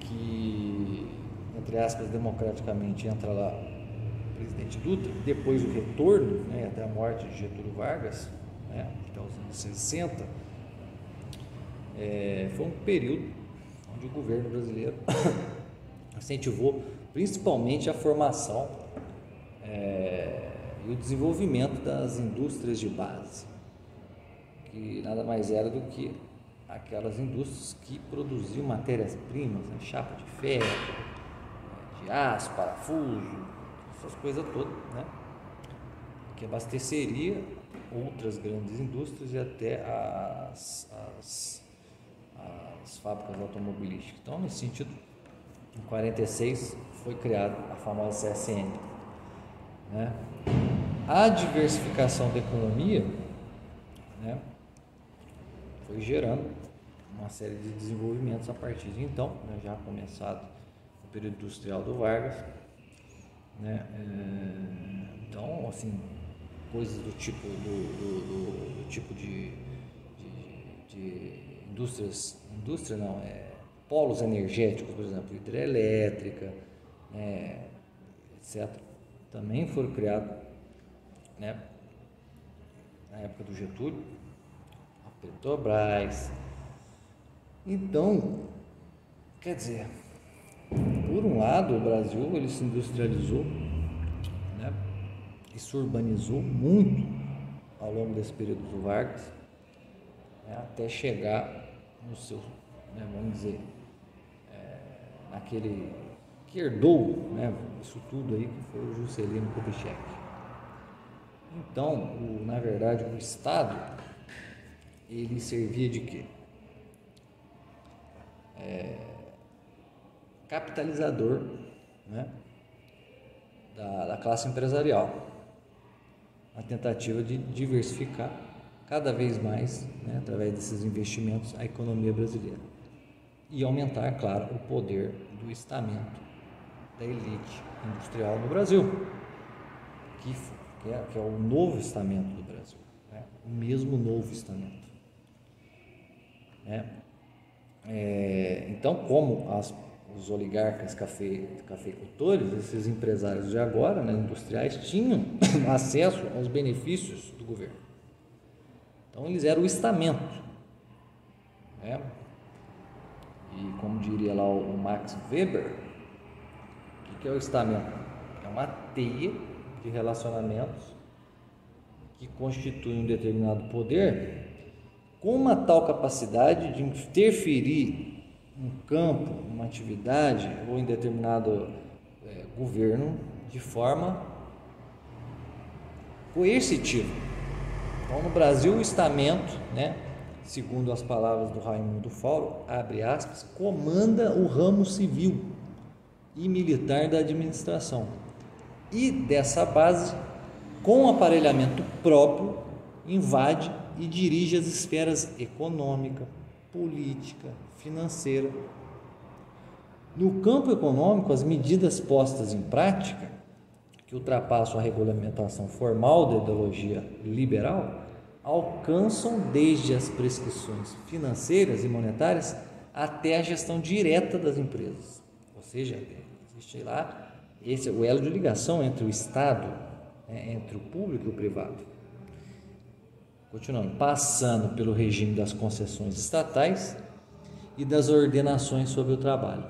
Speaker 1: que, entre aspas, democraticamente entra lá o presidente Dutra, depois o retorno, né, até a morte de Getúlio Vargas, né, até os anos 60, foi um período onde o governo brasileiro incentivou principalmente a formação e o desenvolvimento das indústrias de base, que nada mais era do que aquelas indústrias que produziam matérias-primas, né, chapa de ferro, de aço, parafuso, essas coisas todas, né, que abasteceria outras grandes indústrias e até as fábricas automobilísticas. Então, nesse sentido, em 46 foi criada a famosa CSN, né? A diversificação da economia, né, foi gerando uma série de desenvolvimentos a partir de então, né, já começado o período industrial do Vargas, né? Então, assim, coisas do tipo de indústria não, polos energéticos, por exemplo, hidrelétrica, etc., também foram criados, né, na época do Getúlio, a Petrobras. Então, quer dizer, por um lado, o Brasil ele se industrializou, né, e se urbanizou muito ao longo desse período do Vargas, né, até chegar no seu, né, vamos dizer, naquele que herdou, né, isso tudo aí, que foi o Juscelino Kubitschek. Então, na verdade, o Estado, ele servia de quê? Capitalizador, né, da classe empresarial, a tentativa de diversificar cada vez mais, né, através desses investimentos, a economia brasileira e aumentar, claro, o poder do estamento da elite industrial no Brasil, que é o novo estamento do Brasil, né, o mesmo novo estamento, né? Então, como os oligarcas cafeicultores, esses empresários de agora, né, industriais, tinham acesso aos benefícios do governo. Então, eles eram o estamento, né? E como diria lá o Max Weber, o que é o estamento? É uma teia de relacionamentos que constituem um determinado poder com uma tal capacidade de interferir um campo, uma atividade ou em determinado governo de forma coercitiva. Então, no Brasil, o estamento, né, segundo as palavras do Raimundo Fauro, abre aspas, comanda o ramo civil e militar da administração e dessa base, com aparelhamento próprio, invade e dirige as esferas econômica, política, financeira. No campo econômico, as medidas postas em prática, que ultrapassam a regulamentação formal da ideologia liberal, alcançam desde as prescrições financeiras e monetárias até a gestão direta das empresas. Ou seja, existe lá esse é o elo de ligação entre o Estado, né, entre o público e o privado. Continuando, passando pelo regime das concessões estatais e das ordenações sobre o trabalho.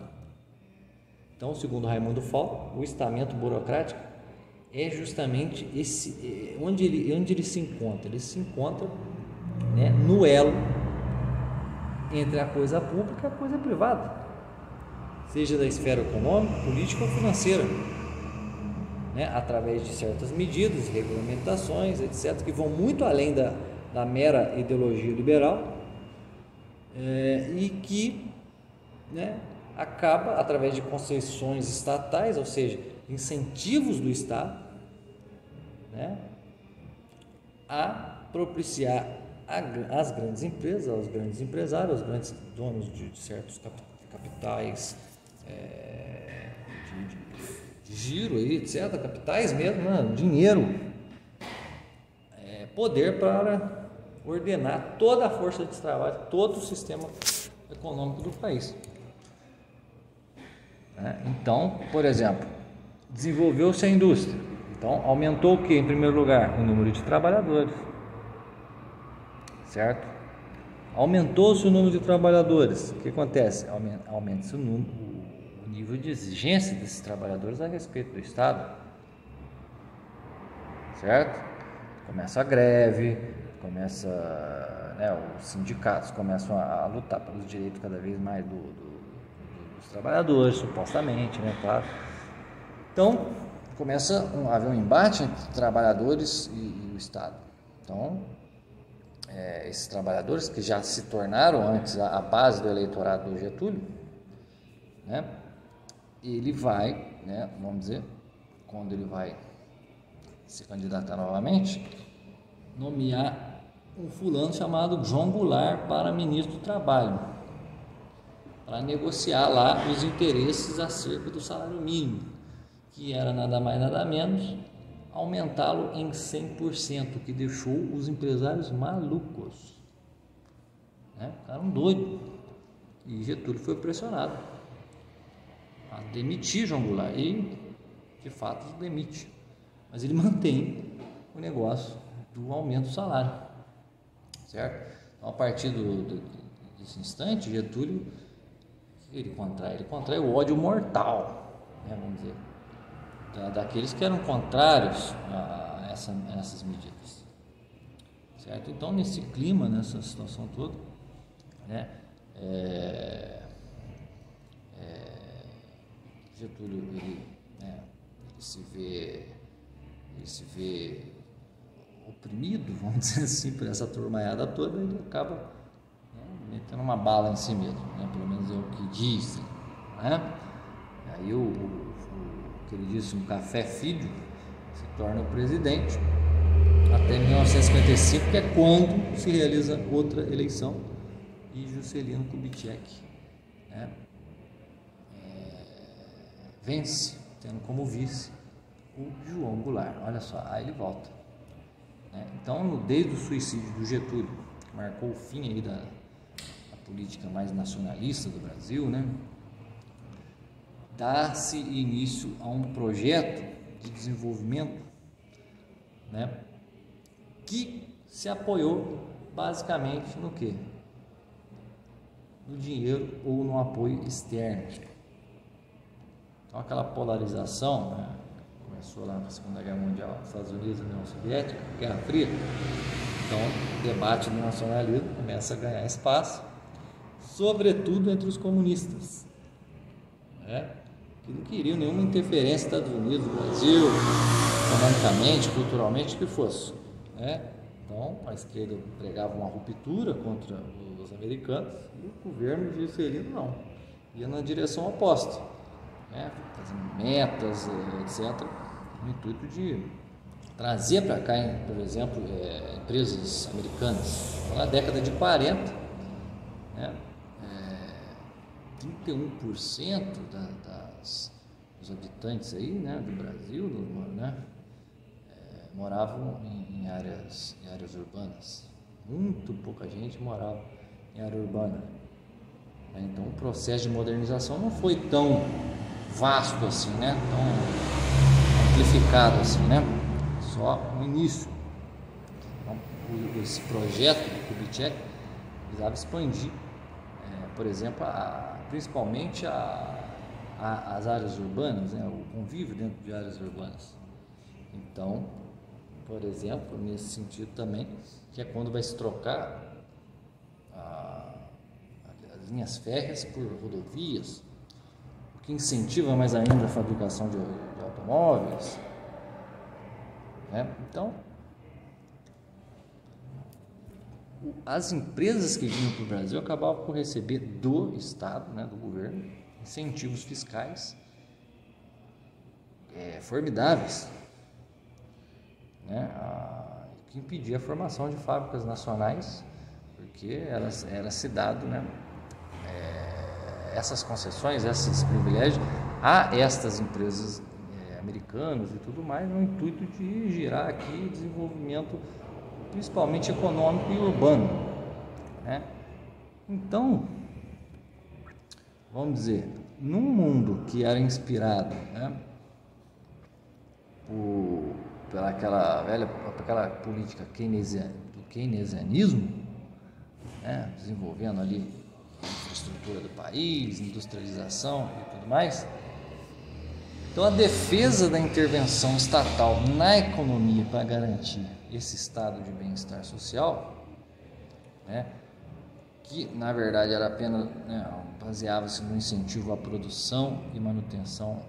Speaker 1: Então, segundo Raimundo Fauro, o estamento burocrático é justamente esse, onde ele se encontra. Ele se encontra, né, no elo entre a coisa pública e a coisa privada, seja da esfera econômica, política ou financeira. né, através de certas medidas, regulamentações, etc., que vão muito além da mera ideologia liberal, e que, né, acaba, através de concessões estatais, ou seja, incentivos do Estado, né, a propiciar às grandes empresas, aos grandes empresários, aos grandes donos de certos capitais de giro, aí, etc., capitais mesmo, né, dinheiro, poder para ordenar toda a força de trabalho, todo o sistema econômico do país. Então, por exemplo, desenvolveu-se a indústria. Então, aumentou o que? Em primeiro lugar, o número de trabalhadores, certo? Aumentou-se o número de trabalhadores. O que acontece? Aumenta-se o nível de exigência desses trabalhadores a respeito do Estado, certo? Começa a greve, os sindicatos começam a lutar pelos direitos cada vez mais dos trabalhadores, supostamente, né, claro. Então, começa a haver um embate entre trabalhadores e o Estado. Então, esses trabalhadores que já se tornaram antes a base do eleitorado do Getúlio, né, ele vai, né, vamos dizer, quando ele vai se candidatar novamente, nomear um fulano chamado João Goulart para ministro do Trabalho, para negociar lá os interesses acerca do salário mínimo, que era nada mais nada menos aumentá-lo em 100%, que deixou os empresários malucos, né? Ficaram doidos, e Getúlio foi pressionado a demitir João Goulart, e de fato demite, mas ele mantém o negócio do aumento do salário, certo? Então, a partir desse instante, Getúlio, ele contrai o ódio mortal, né, vamos dizer, daqueles que eram contrários a essas medidas, certo? Então, nesse clima, nessa situação toda, né, Getúlio ele se vê oprimido, vamos dizer assim, por essa turmaiada toda, ele acaba, né, metendo uma bala em si mesmo, né? Pelo menos é o que dizem, né? Aí o queridíssimo Café Filho se torna o presidente até 1955, que é quando se realiza outra eleição, e Juscelino Kubitschek, né, vence, tendo como vice o João Goulart. Olha só, aí ele volta, né? Então, desde o suicídio do Getúlio, que marcou o fim aí da política mais nacionalista do Brasil, né, dá-se início a um projeto de desenvolvimento, né, que se apoiou basicamente no quê? No dinheiro ou no apoio externo. Então, aquela polarização, né, começou lá na Segunda Guerra Mundial, Estados Unidos e União Soviética, Guerra Fria. Então, o debate do nacionalismo começa a ganhar espaço, sobretudo entre os comunistas, né, que não queriam nenhuma interferência dos Estados Unidos, do Brasil, economicamente, culturalmente, que fosse, né? Então, a esquerda pregava uma ruptura contra os americanos, e o governo de Juscelino não, ia na direção oposta, né? Fazendo metas, etc., no intuito de trazer para cá, por exemplo, empresas americanas. Na década de 40, né, 31% dos habitantes aí, né, do Brasil, né, moravam em áreas urbanas. Muito pouca gente morava em área urbana. Então, o processo de modernização não foi tão vasto assim, né, tão amplificado assim, né, só no início. Então, esse projeto do Kubitschek visava expandir, por exemplo, principalmente as áreas urbanas, né, o convívio dentro de áreas urbanas. Então, por exemplo, nesse sentido também, que é quando vai se trocar as linhas férreas por rodovias, o que incentiva mais ainda a fabricação de automóveis, né? Então, as empresas que vinham para o Brasil acabavam por receber do Estado, né, do governo, incentivos fiscais formidáveis, né, que impedia a formação de fábricas nacionais, porque era se dado, né, essas concessões, esses privilégios a estas empresas americanas e tudo mais, no intuito de gerar aqui desenvolvimento, principalmente econômico e urbano, né? Então, vamos dizer, num mundo que era inspirado, né, pelaquela política do keynesianismo, né, desenvolvendo ali a infraestrutura do país, industrialização e tudo mais. Então, a defesa da intervenção estatal na economia para garantir esse estado de bem-estar social, né, que na verdade era apenas, né, baseava-se no incentivo à produção e manutenção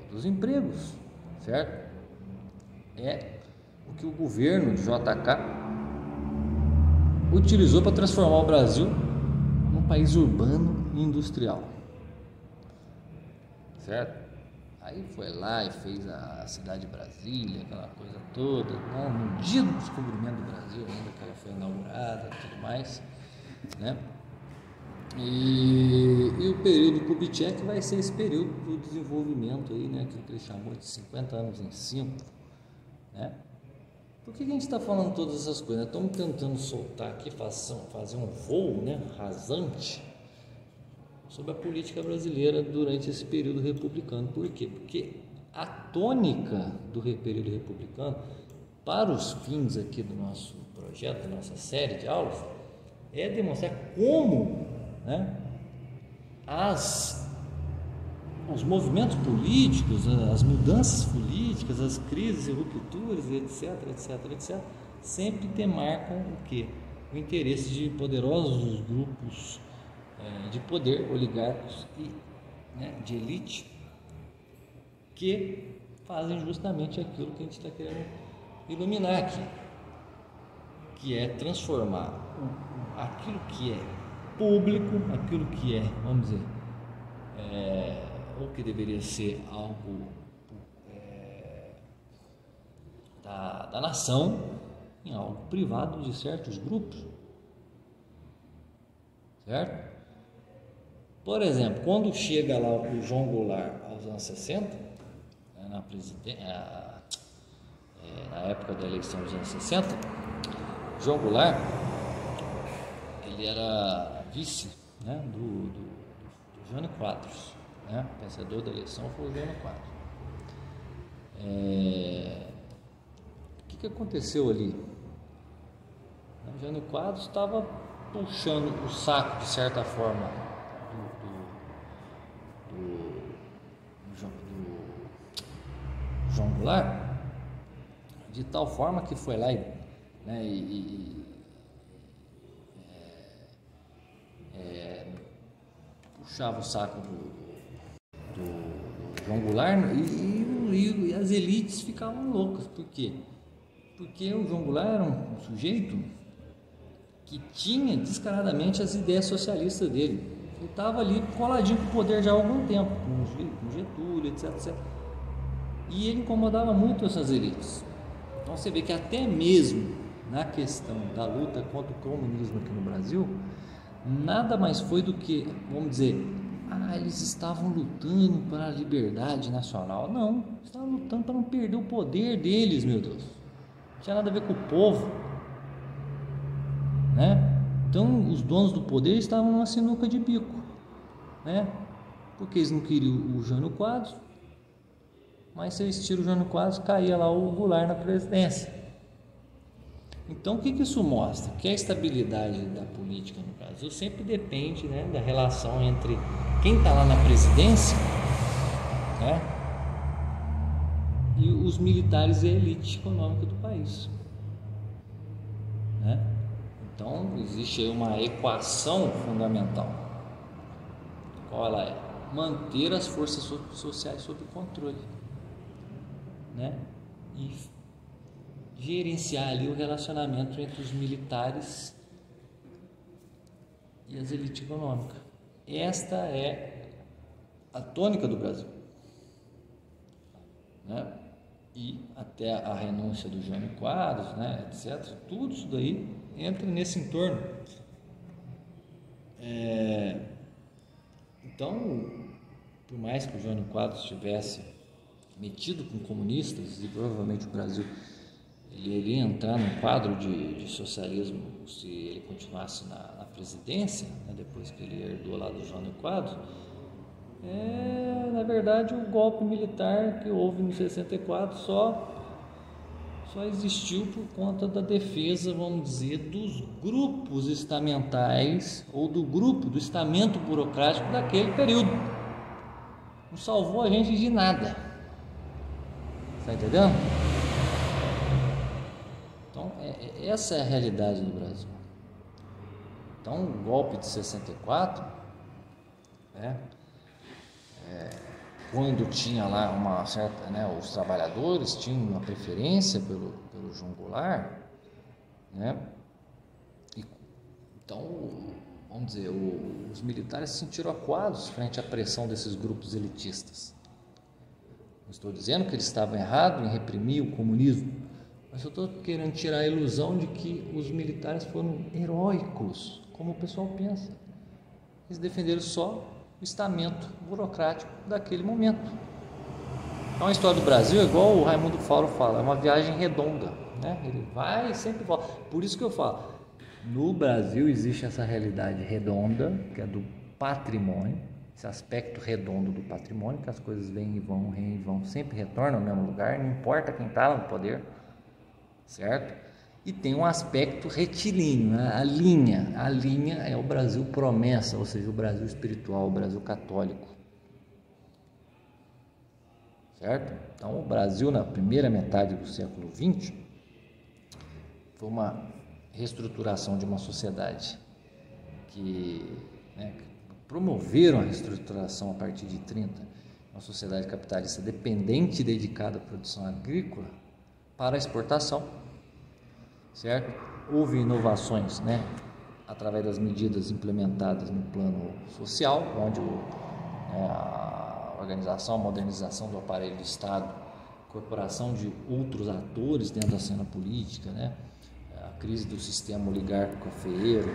Speaker 1: dos empregos, certo? É o que o governo de JK utilizou para transformar o Brasil num país urbano e industrial, certo? Aí foi lá e fez a cidade de Brasília, aquela coisa toda, né? No dia do descobrimento do Brasil ainda, que ela foi inaugurada e tudo mais, né? E o período Kubitschek vai ser esse período do desenvolvimento aí, né? Que ele chamou de 50 anos em 5, né? Por que a gente está falando todas essas coisas? Estamos tentando soltar aqui, fazer um voo, né, rasante sobre a política brasileira durante esse período republicano. Por quê? Porque a tônica do período republicano, para os fins aqui do nosso projeto, da nossa série de aulas, é demonstrar como, né, os movimentos políticos, as mudanças políticas, as crises e rupturas, etc, sempre demarcam o quê? O interesse de poderosos grupos de poder, oligarcos e, né, de elite, que fazem justamente aquilo que a gente está querendo iluminar aqui, que é transformar aquilo que é público, aquilo que é, vamos dizer, ou que deveria ser algo da nação, em algo privado de certos grupos, certo? Por exemplo, quando chega lá o João Goulart aos anos 60, né, na época da eleição dos anos 60, João Goulart, ele era vice, né, do Jânio Quadros, né? O vencedor da eleição foi o Jânio Quadros. O que aconteceu ali? O Jânio Quadros estava puxando o saco, de certa forma, do João Goulart, de tal forma que foi lá puxava o saco do João Goulart e as elites ficavam loucas. Por quê? Porque o João Goulart era um sujeito que tinha descaradamente as ideias socialistas dele. Ele estava ali coladinho com o poder já há algum tempo, com Getúlio, etc. E ele incomodava muito essas elites. Então você vê que até mesmo na questão da luta contra o comunismo aqui no Brasil, nada mais foi do que, vamos dizer, eles estavam lutando para a liberdade nacional. Não, estavam lutando para não perder o poder deles, meu Deus. Não tinha nada a ver com o povo, né? Então os donos do poder estavam numa sinuca de bico, né? Porque eles não queriam o Jânio Quadros, mas se eles tiram o Jânio Quadros, caía lá o Goulart na presidência. Então o que isso mostra? Que a estabilidade da política no Brasil sempre depende, né, da relação entre quem está lá na presidência, né, e os militares e a elite econômica do país, né? Então existe aí uma equação fundamental. Qual ela é? Manter as forças sociais sob controle, né?
Speaker 2: e gerenciar ali o relacionamento entre os militares e as elites econômicas. Esta é a tônica do Brasil, né? E até a renúncia do Jânio Quadros, né, etc. Tudo isso daí entra nesse entorno. Então, por mais que o Jânio Quadros estivesse metido com comunistas, e provavelmente o Brasil ele iria entrar num quadro de socialismo se ele continuasse na presidência, né, depois que ele herdou lá do Jânio Quadros, na verdade o golpe militar que houve em 64 só existiu por conta da defesa, vamos dizer, dos grupos estamentais ou do estamento burocrático daquele período. Não salvou a gente de nada. Está entendendo? Então, essa é a realidade do Brasil. Então, o golpe de 64, quando tinha lá uma certa, né, os trabalhadores tinham uma preferência pelo João Goulart, né? Então, vamos dizer, os militares se sentiram acuados frente à pressão desses grupos elitistas. Não estou dizendo que eles estavam errados em reprimir o comunismo, mas eu estou querendo tirar a ilusão de que os militares foram heróicos, como o pessoal pensa. Eles defenderam só o estamento burocrático daquele momento. Então a história do Brasil é igual o Raimundo Fauro fala, é uma viagem redonda, né? Ele vai e sempre volta. Por isso que eu falo, no Brasil existe essa realidade redonda, que é do patrimônio, esse aspecto redondo do patrimônio, que as coisas vêm e vão, sempre retornam ao mesmo lugar, não importa quem está lá no poder, certo? E tem um aspecto retilíneo, né? A linha é o Brasil promessa, ou seja, o Brasil espiritual, o Brasil católico, certo? Então o Brasil na primeira metade do século XX foi uma reestruturação de uma sociedade que promoveram a reestruturação a partir de 30, uma sociedade capitalista dependente e dedicada à produção agrícola para a exportação, certo? Houve inovações, né, através das medidas implementadas no plano social, onde a organização, a modernização do aparelho do Estado, incorporação de outros atores dentro da cena política, né, a crise do sistema oligárquico-cafeeiro,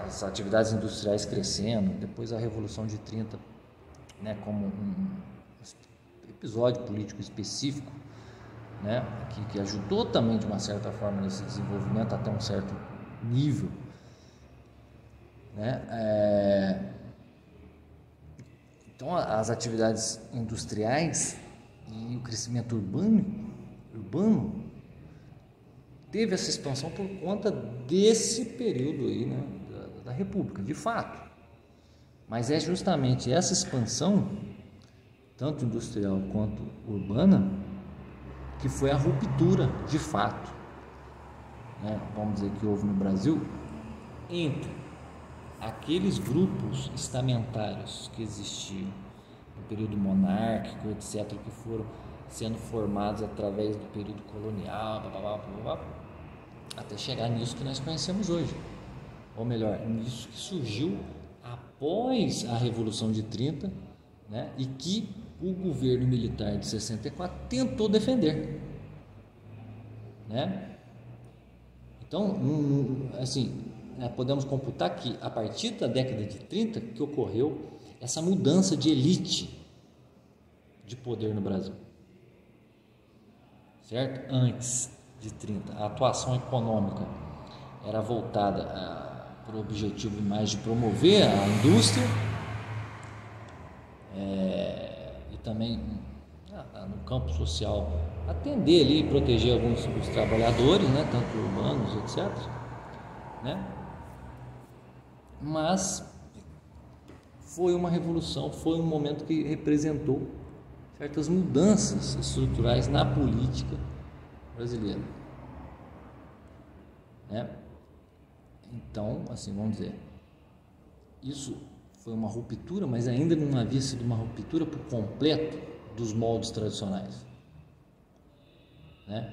Speaker 2: as atividades industriais crescendo, depois a Revolução de 30, né, como um episódio político específico, né, que ajudou também de uma certa forma nesse desenvolvimento até um certo nível, né? Então as atividades industriais e o crescimento urbano teve essa expansão por conta desse período aí, né, da República, de fato. Mas é justamente essa expansão, tanto industrial quanto urbana, que foi a ruptura, de fato, né, vamos dizer, que houve no Brasil, entre aqueles grupos estamentários que existiam no período monárquico, etc., que foram sendo formados através do período colonial, até chegar nisso que nós conhecemos hoje. Ou melhor, nisso que surgiu após a Revolução de 30, né, e que o governo militar de 64 tentou defender, né? Então, assim, podemos computar que a partir da década de 30 que ocorreu essa mudança de elite de poder no Brasil, certo? Antes de 30, a atuação econômica era voltada para o objetivo mais de promover a indústria, e também no campo social atender ali e proteger alguns dos trabalhadores, né, tanto urbanos, etc., né? Mas foi uma revolução, foi um momento que representou certas mudanças estruturais na política brasileira, né? Então, assim, vamos dizer, isso foi uma ruptura, mas ainda não havia sido uma ruptura por completo dos moldes tradicionais. né?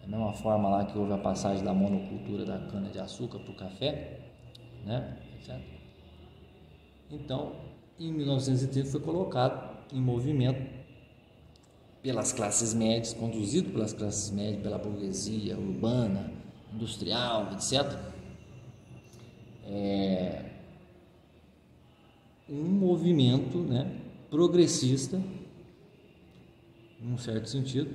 Speaker 2: Da mesma forma lá que houve a passagem da monocultura da cana-de-açúcar para o café, né? Certo? Então, em 1930 foi colocado em movimento pelas classes médias, conduzido pelas classes médias, pela burguesia urbana, industrial, etc. Um movimento, né, progressista, num certo sentido,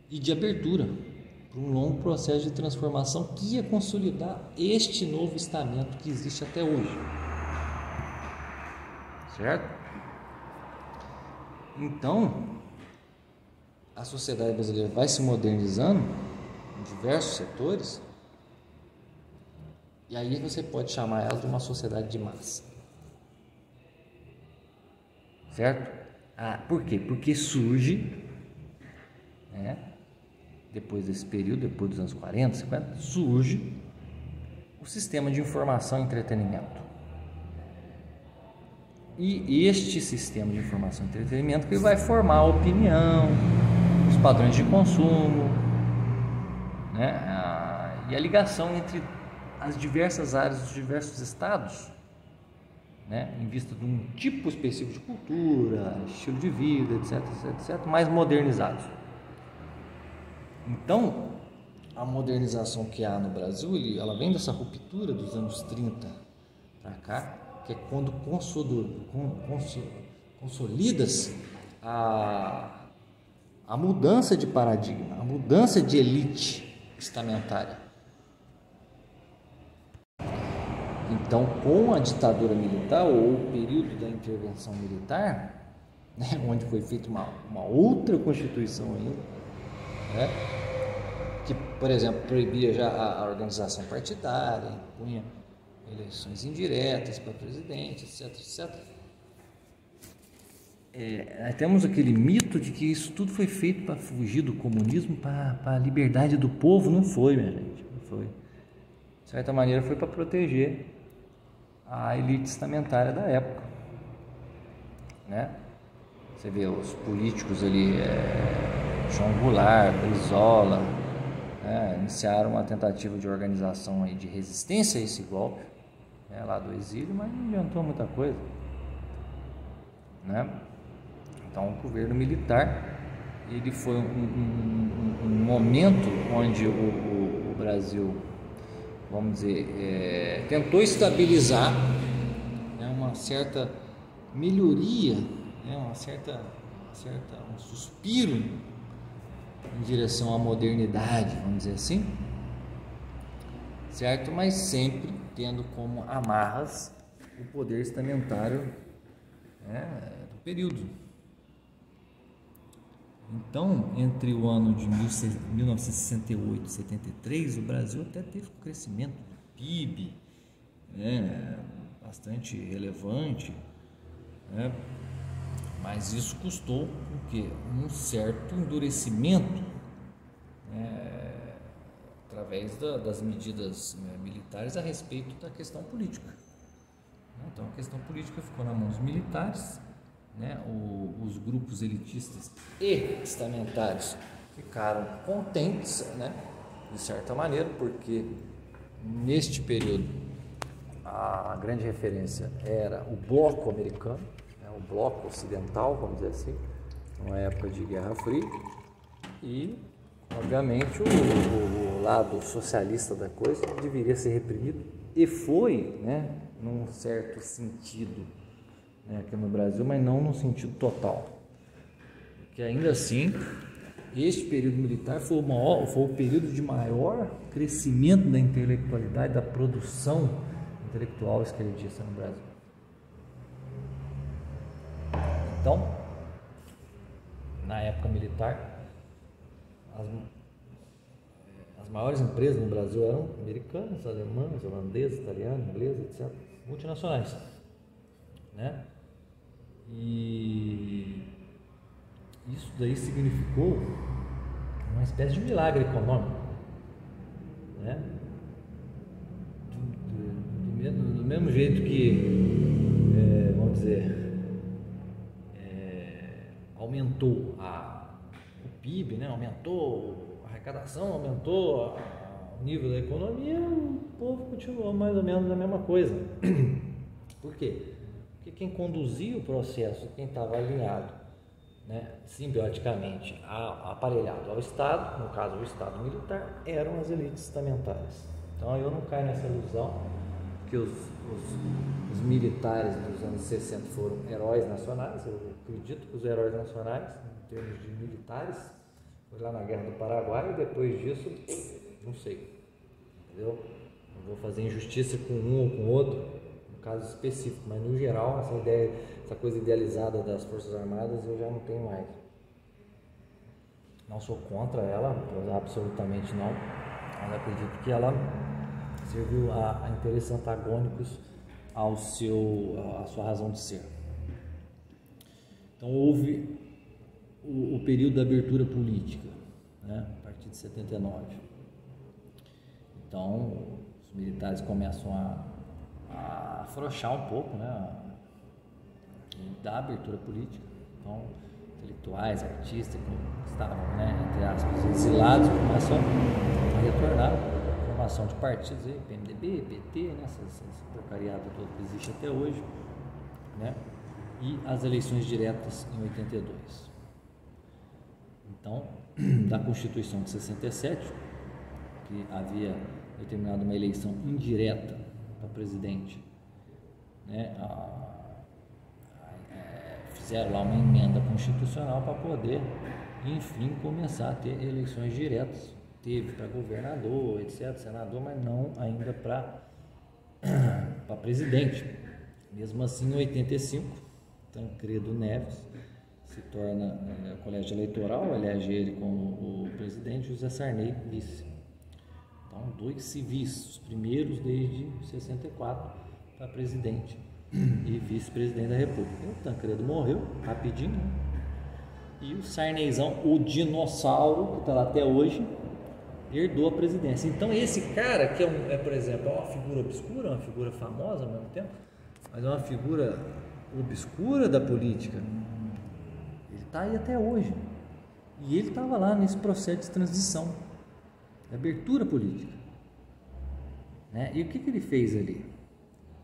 Speaker 2: e de abertura para um longo processo de transformação que ia consolidar este novo estamento que existe até hoje. Certo? Então, a sociedade brasileira vai se modernizando em diversos setores, e aí você pode chamar ela de uma sociedade de massa. Certo? Por quê? Porque surge, né, depois desse período, depois dos anos 40, 50, surge o sistema de informação e entretenimento. E este sistema de informação e entretenimento que vai formar a opinião, os padrões de consumo, né, e a ligação entre as diversas áreas dos diversos estados, né, em vista de um tipo específico de cultura, estilo de vida, etc, mais modernizados. Então, a modernização que há no Brasil, ela vem dessa ruptura dos anos 30 para cá, que é quando consolida-se a mudança de paradigma, a mudança de elite estamentária. Então, com a ditadura militar ou o período da intervenção militar, né, onde foi feita uma outra constituição ainda, né, que, por exemplo, proibia já a organização partidária, punha eleições indiretas para presidente, etc. Temos aquele mito de que isso tudo foi feito para fugir do comunismo, para a liberdade do povo. Não foi, minha gente, não foi. De certa maneira foi para proteger a elite estamentária da época, né? Você vê os políticos ali, João Goulart, Brizola, iniciaram uma tentativa de organização aí de resistência a esse golpe, né, lá do exílio, mas não adiantou muita coisa, né? Então o governo militar, ele foi um momento onde o Brasil, vamos dizer, tentou estabilizar, né, uma certa melhoria, né, um suspiro em direção à modernidade, vamos dizer assim, certo? Mas sempre tendo como amarras o poder estamentário, né, do período. Então, entre o ano de 1968 e 73, o Brasil até teve um crescimento do PIB, né, bastante relevante, né, mas isso custou o quê? Um certo endurecimento, né, através das medidas, né, militares a respeito da questão política. Então, a questão política ficou na mão dos militares, né, os grupos elitistas e estamentários ficaram contentes, né, de certa maneira, porque neste período a grande referência era o bloco americano, né, o bloco ocidental, vamos dizer assim, numa época de Guerra Fria, e obviamente o lado socialista da coisa deveria ser reprimido, e foi, né, num certo sentido, né, aqui no Brasil, mas não no sentido total, porque ainda assim este período militar foi o período de maior crescimento da intelectualidade, da produção intelectual esquerdista no Brasil. Então, na época militar, as maiores empresas no Brasil eram americanas, alemãs, holandesas, italianas, inglesas, etc., multinacionais, né? E isso daí significou uma espécie de milagre econômico, né? Do mesmo jeito que, vamos dizer, aumentou
Speaker 1: o PIB, né, aumentou, a arrecadação aumentou, o nível da economia, o povo continuou mais ou menos a mesma coisa. Por quê? Porque quem conduzia o processo, quem estava alinhado, né, simbioticamente aparelhado ao Estado, no caso o Estado militar, eram as elites estamentárias. Então eu não caio nessa ilusão que os militares dos anos 60 foram heróis nacionais. Eu acredito que os heróis nacionais, em termos de militares, foi lá na Guerra do Paraguai, e depois disso, não sei, entendeu? Não vou fazer injustiça com um ou com outro, no caso específico, mas no geral, essa ideia, essa coisa idealizada das Forças Armadas, eu já não tenho mais. Não sou contra ela, absolutamente não, mas acredito que ela serviu a interesses antagônicos à sua razão de ser. Então houve o período da abertura política, né, a partir de 79. Então os militares começam a afrouxar um pouco, né, da abertura política. Então intelectuais, artistas que estavam, né, entre aspas, exilados, começam a retornar. Formação de partidos aí, PMDB, PT, né, essa porcariada toda que existe até hoje, né, e as eleições diretas em 82. Então, da Constituição de 67, que havia determinado uma eleição indireta para presidente, né, fizeram lá uma emenda constitucional para poder, enfim, começar a ter eleições diretas. Teve para governador, etc., senador, mas não ainda para presidente. Mesmo assim, em 85, Tancredo Neves se torna colégio eleitoral, elege ele como o presidente, José Sarney vice. Então, 2 civis, os primeiros desde 64 para presidente e vice-presidente da República. O Tancredo morreu rapidinho, né? E o Sarneyzão, o dinossauro, que está lá até hoje, herdou a presidência. Então esse cara que por exemplo, é uma figura obscura, uma figura famosa ao mesmo tempo, mas é uma figura obscura da política, ele está aí até hoje, e ele estava lá nesse processo de transição, de abertura política, né? E o que ele fez ali?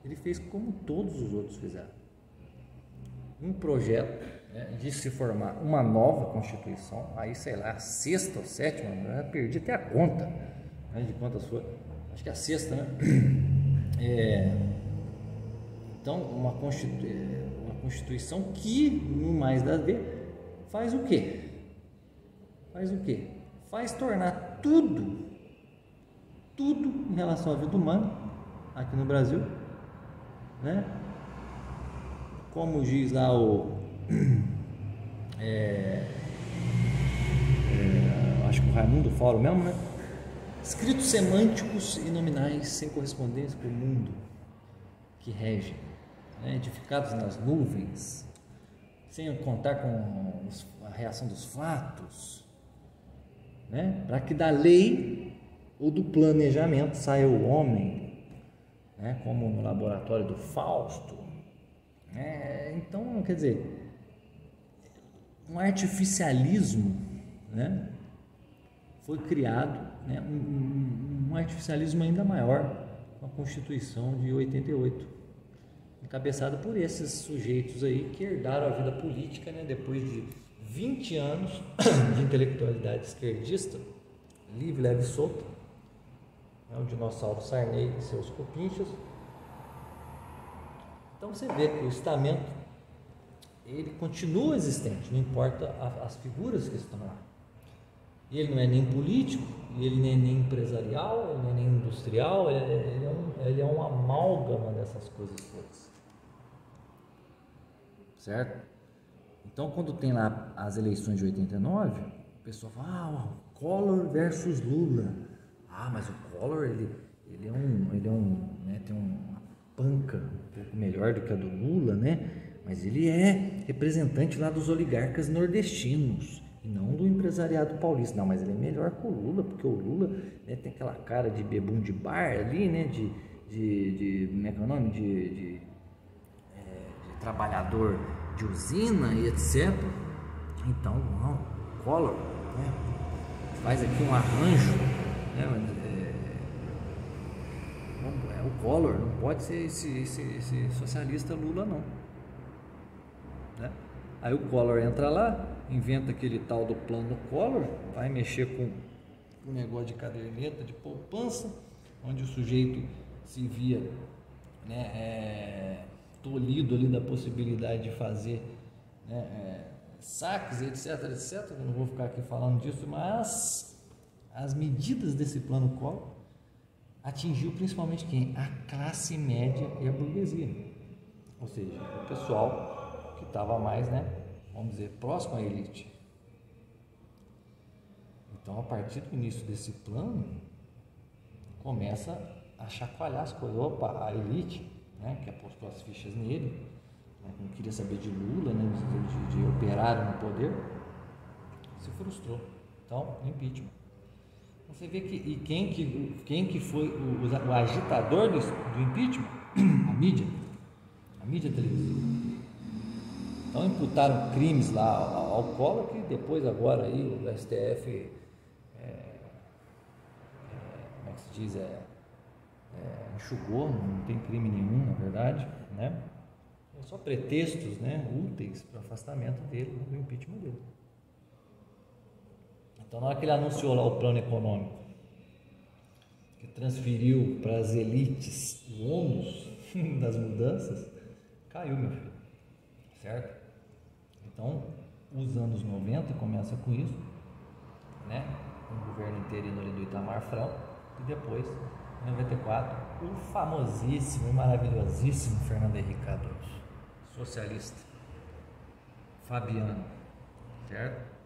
Speaker 1: Ele fez como todos os outros fizeram, um projeto, né, de se formar uma nova Constituição, aí sei lá, a 6ª ou 7ª, eu perdi até a conta, né, de quantas foram, acho que é a 6ª, né? Então, uma Constituição que, no mais das vezes, faz o quê? Faz tornar tudo em relação à vida humana, aqui no Brasil, né? Como diz lá acho que o Raimundo fala mesmo, né? Escritos semânticos e nominais sem correspondência com o mundo que rege, né? Edificados nas nuvens, sem contar com a reação dos fatos, né? Para que da lei ou do planejamento saia o homem, né? Como no laboratório do Fausto. Então, quer dizer, um artificialismo, né, foi criado, né, um artificialismo ainda maior com a Constituição de 88, encabeçado por esses sujeitos aí que herdaram a vida política, né, depois de 20 anos de intelectualidade esquerdista, livre, leve e solta, o dinossauro Sarney e seus cupinchas. Então você vê que o estamento, ele continua existente, não importa as figuras que estão lá. E ele não é nem político, e ele nem é nem empresarial, ele não é nem industrial, ele é um amálgama dessas coisas todas. Certo? Então, quando tem lá as eleições de 89, o pessoal fala, Collor versus Lula. Mas o Collor, ele né, tem uma panca um pouco melhor do que a do Lula, né? Mas ele é representante lá dos oligarcas nordestinos e não do empresariado paulista. Não, mas ele é melhor que o Lula, porque o Lula, né, tem aquela cara de bebum de bar ali, né? Como é que é o nome? De trabalhador de usina e etc. Então, não, Collor, né, faz aqui um arranjo, né, o Collor não pode ser esse socialista Lula não, né? Aí o Collor entra lá, inventa aquele tal do plano Collor, vai mexer com um negócio de caderneta de poupança, onde o sujeito se via, né, tolhido ali da possibilidade de fazer, né, saques, etc, etc. Eu não vou ficar aqui falando disso, mas as medidas desse plano Collor atingiu principalmente quem? A classe média e a burguesia, ou seja, o pessoal que estava mais, né, vamos dizer, próximo à elite. Então, a partir do início desse plano, começa a chacoalhar as coisas. Opa, a elite, né, que apostou as fichas nele, né, que não queria saber de Lula, né, de operário no poder, se frustrou. Então, impeachment. Você vê que quem que foi o agitador do impeachment? A mídia televisiva. Então imputaram crimes lá ao Collor, que depois agora aí o STF, como é que se diz, enxugou, não tem crime nenhum na verdade, né? É só pretextos, né, úteis para o afastamento dele, do impeachment dele. Então, na hora que ele anunciou lá o plano econômico, que transferiu para as elites o ônus das mudanças, caiu, meu filho, certo? Então, os anos 90 começa com isso, né? Um governo interino ali do Itamar Franco, e depois, em 94, o famosíssimo e maravilhosíssimo Fernando Henrique Cardoso, socialista, fabiano, certo?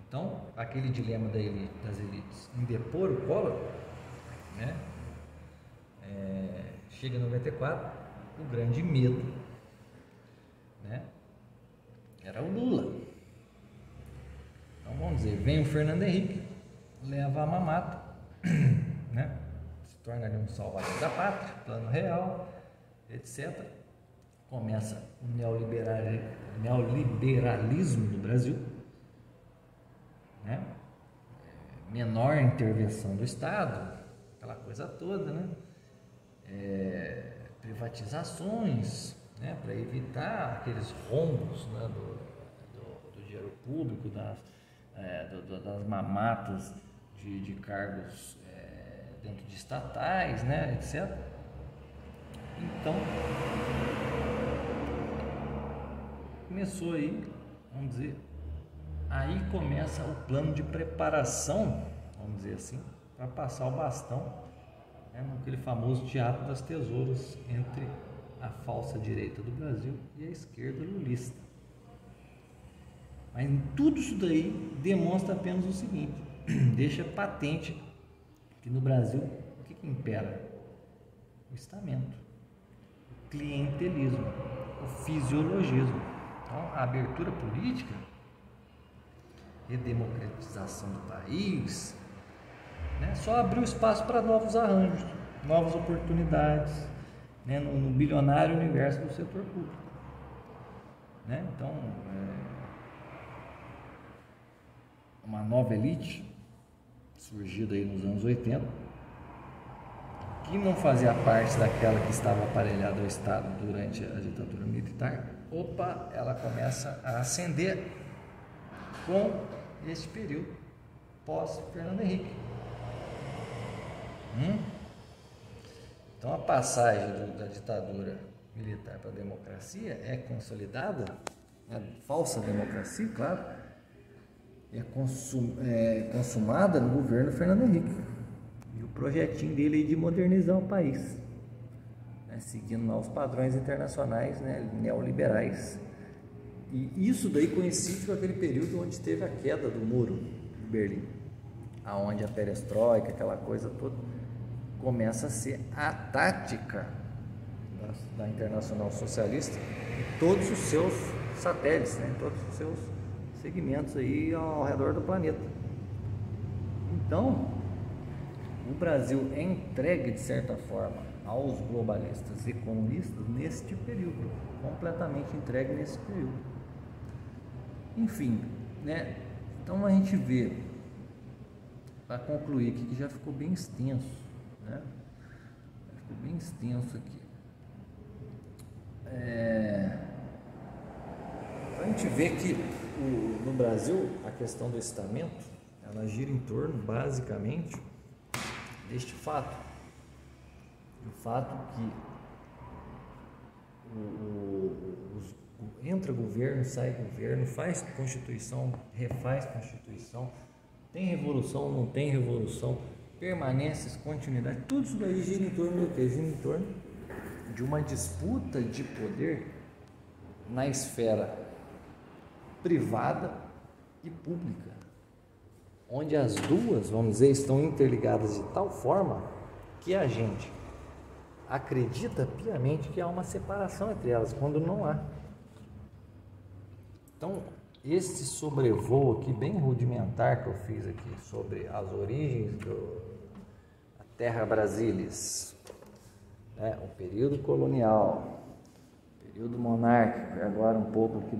Speaker 1: Então, aquele dilema das elites em depor o Collor, né? Chega em 94, o grande medo, né, era o Lula. Então, vamos dizer, vem o Fernando Henrique, leva a mamata, né? Se torna ali um salvador da pátria, plano real, etc. Começa o neoliberalismo no Brasil, né? Menor intervenção do Estado, aquela coisa toda, né? Privatizações, né? Para evitar aqueles rombos, né? do dinheiro público, das mamatas de cargos dentro de estatais, né? Etc. Então, começou aí, vamos dizer, aí começa o plano de preparação, vamos dizer assim, para passar o bastão, né, naquele famoso teatro das tesouras entre a falsa direita do Brasil e a esquerda lulista. Mas tudo isso daí demonstra apenas o seguinte, deixa patente que no Brasil o que impera? O estamento, o clientelismo, o fisiologismo. Então, a abertura política, redemocratização do país, né, só abriu espaço para novos arranjos, novas oportunidades, né, no bilionário universo do setor público, né? Então, uma nova elite surgida aí nos anos 80, que não fazia parte daquela que estava aparelhada ao Estado durante a ditadura militar, ela começa a ascender com este período pós-Fernando Henrique. Então, a passagem da ditadura militar para a democracia é consolidada, a falsa democracia, claro, é consumada no governo Fernando Henrique. E o projetinho dele aí de modernizar o país, né, seguindo lá os padrões internacionais, né, neoliberais. E isso daí coincide com aquele período onde teve a queda do muro de Berlim, aonde a perestroika, aquela coisa toda, começa a ser a tática da Internacional Socialista e todos os seus satélites, né, todos os seus segmentos aí ao redor do planeta. Então, o Brasil é entregue de certa forma aos globalistas e comunistas neste período, completamente entregue nesse período. Enfim, né,
Speaker 2: Então a gente vê, para concluir aqui, que já ficou bem extenso, né? Ficou bem extenso aqui. A gente vê que no Brasil a questão do estamento, ela gira em torno basicamente deste fato, o fato que entra governo, sai governo, faz Constituição, refaz Constituição, tem revolução, não tem revolução, permanências, continuidade, tudo isso daí gira em torno do quê? Gira em torno de uma disputa de poder na esfera privada e pública, onde as duas, vamos dizer, estão interligadas de tal forma que a gente acredita piamente que há uma separação entre elas, quando não há. Então, esse sobrevoo aqui, bem rudimentar, que eu fiz aqui sobre as origens da Terra Brasilis, né? O período colonial, período monárquico, e agora um pouco aqui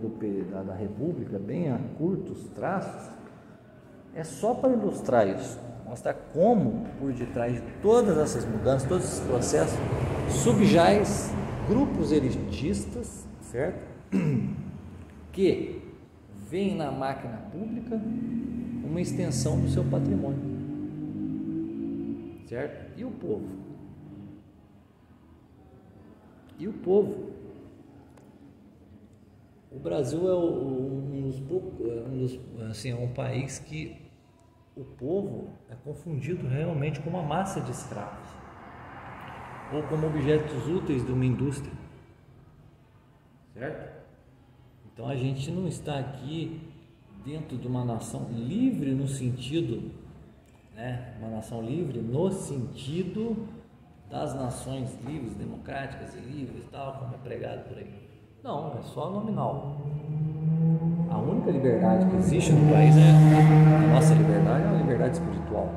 Speaker 2: da República, bem a curtos traços, é só para ilustrar isso, mostrar como, por detrás de todas essas mudanças, todos esses processos, subjaz grupos elitistas, certo? Que veem na máquina pública uma extensão do seu patrimônio, certo? E o povo? E o povo? O Brasil é um país que o povo é confundido realmente com uma massa de escravos ou como objetos úteis de uma indústria, certo? Então a gente não está aqui dentro de uma nação livre no sentido, né? Uma nação livre no sentido das nações livres, democráticas e livres, tal, como é pregado por aí. Não, é só nominal. A única liberdade que existe no país a nossa liberdade é a liberdade espiritual.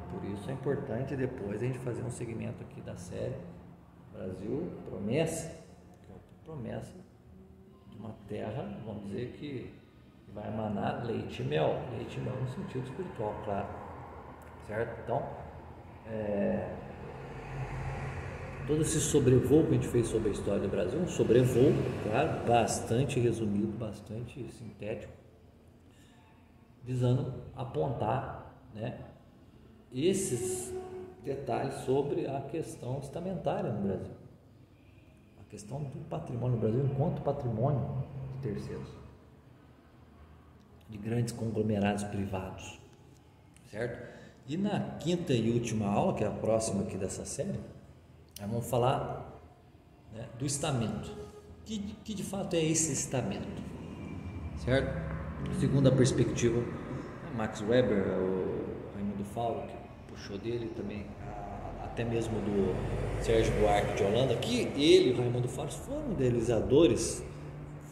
Speaker 2: Por isso é importante depois a gente fazer um segmento aqui da série Brasil Promessa, que é outra promessa de uma terra, vamos dizer, que vai emanar leite e mel no sentido espiritual, claro, certo? Então, todo esse sobrevoo que a gente fez sobre a história do Brasil, um sobrevoo, claro, bastante resumido, bastante sintético, visando apontar, né, esses detalhes sobre a questão estamentária no Brasil, a questão do patrimônio no Brasil enquanto patrimônio de terceiros, de grandes conglomerados privados, certo? E na quinta e última aula, que é a próxima aqui dessa série, nós vamos falar, né, do estamento. Que de fato é esse estamento, certo? Segundo a perspectiva, Max Weber, o Raimundo Fauro, que puxou dele também, até mesmo do Sérgio Buarque de Holanda, que ele e o Raimundo Fauro foram idealizadores,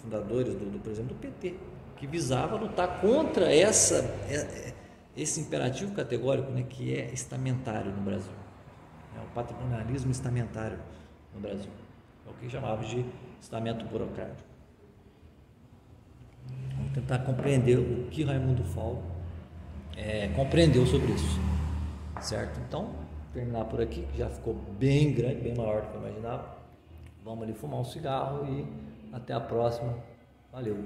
Speaker 2: fundadores por exemplo, do PT, que visava lutar contra esse imperativo categórico, né, que é estamentário no Brasil. O patrimonialismo estamentário no Brasil, é o que chamava de estamento burocrático. Vamos tentar compreender o que Raimundo Fauro compreendeu sobre isso, certo? Então, terminar por aqui, que já ficou bem grande, bem maior do que eu imaginava. Vamos ali fumar um cigarro e até a próxima. Valeu!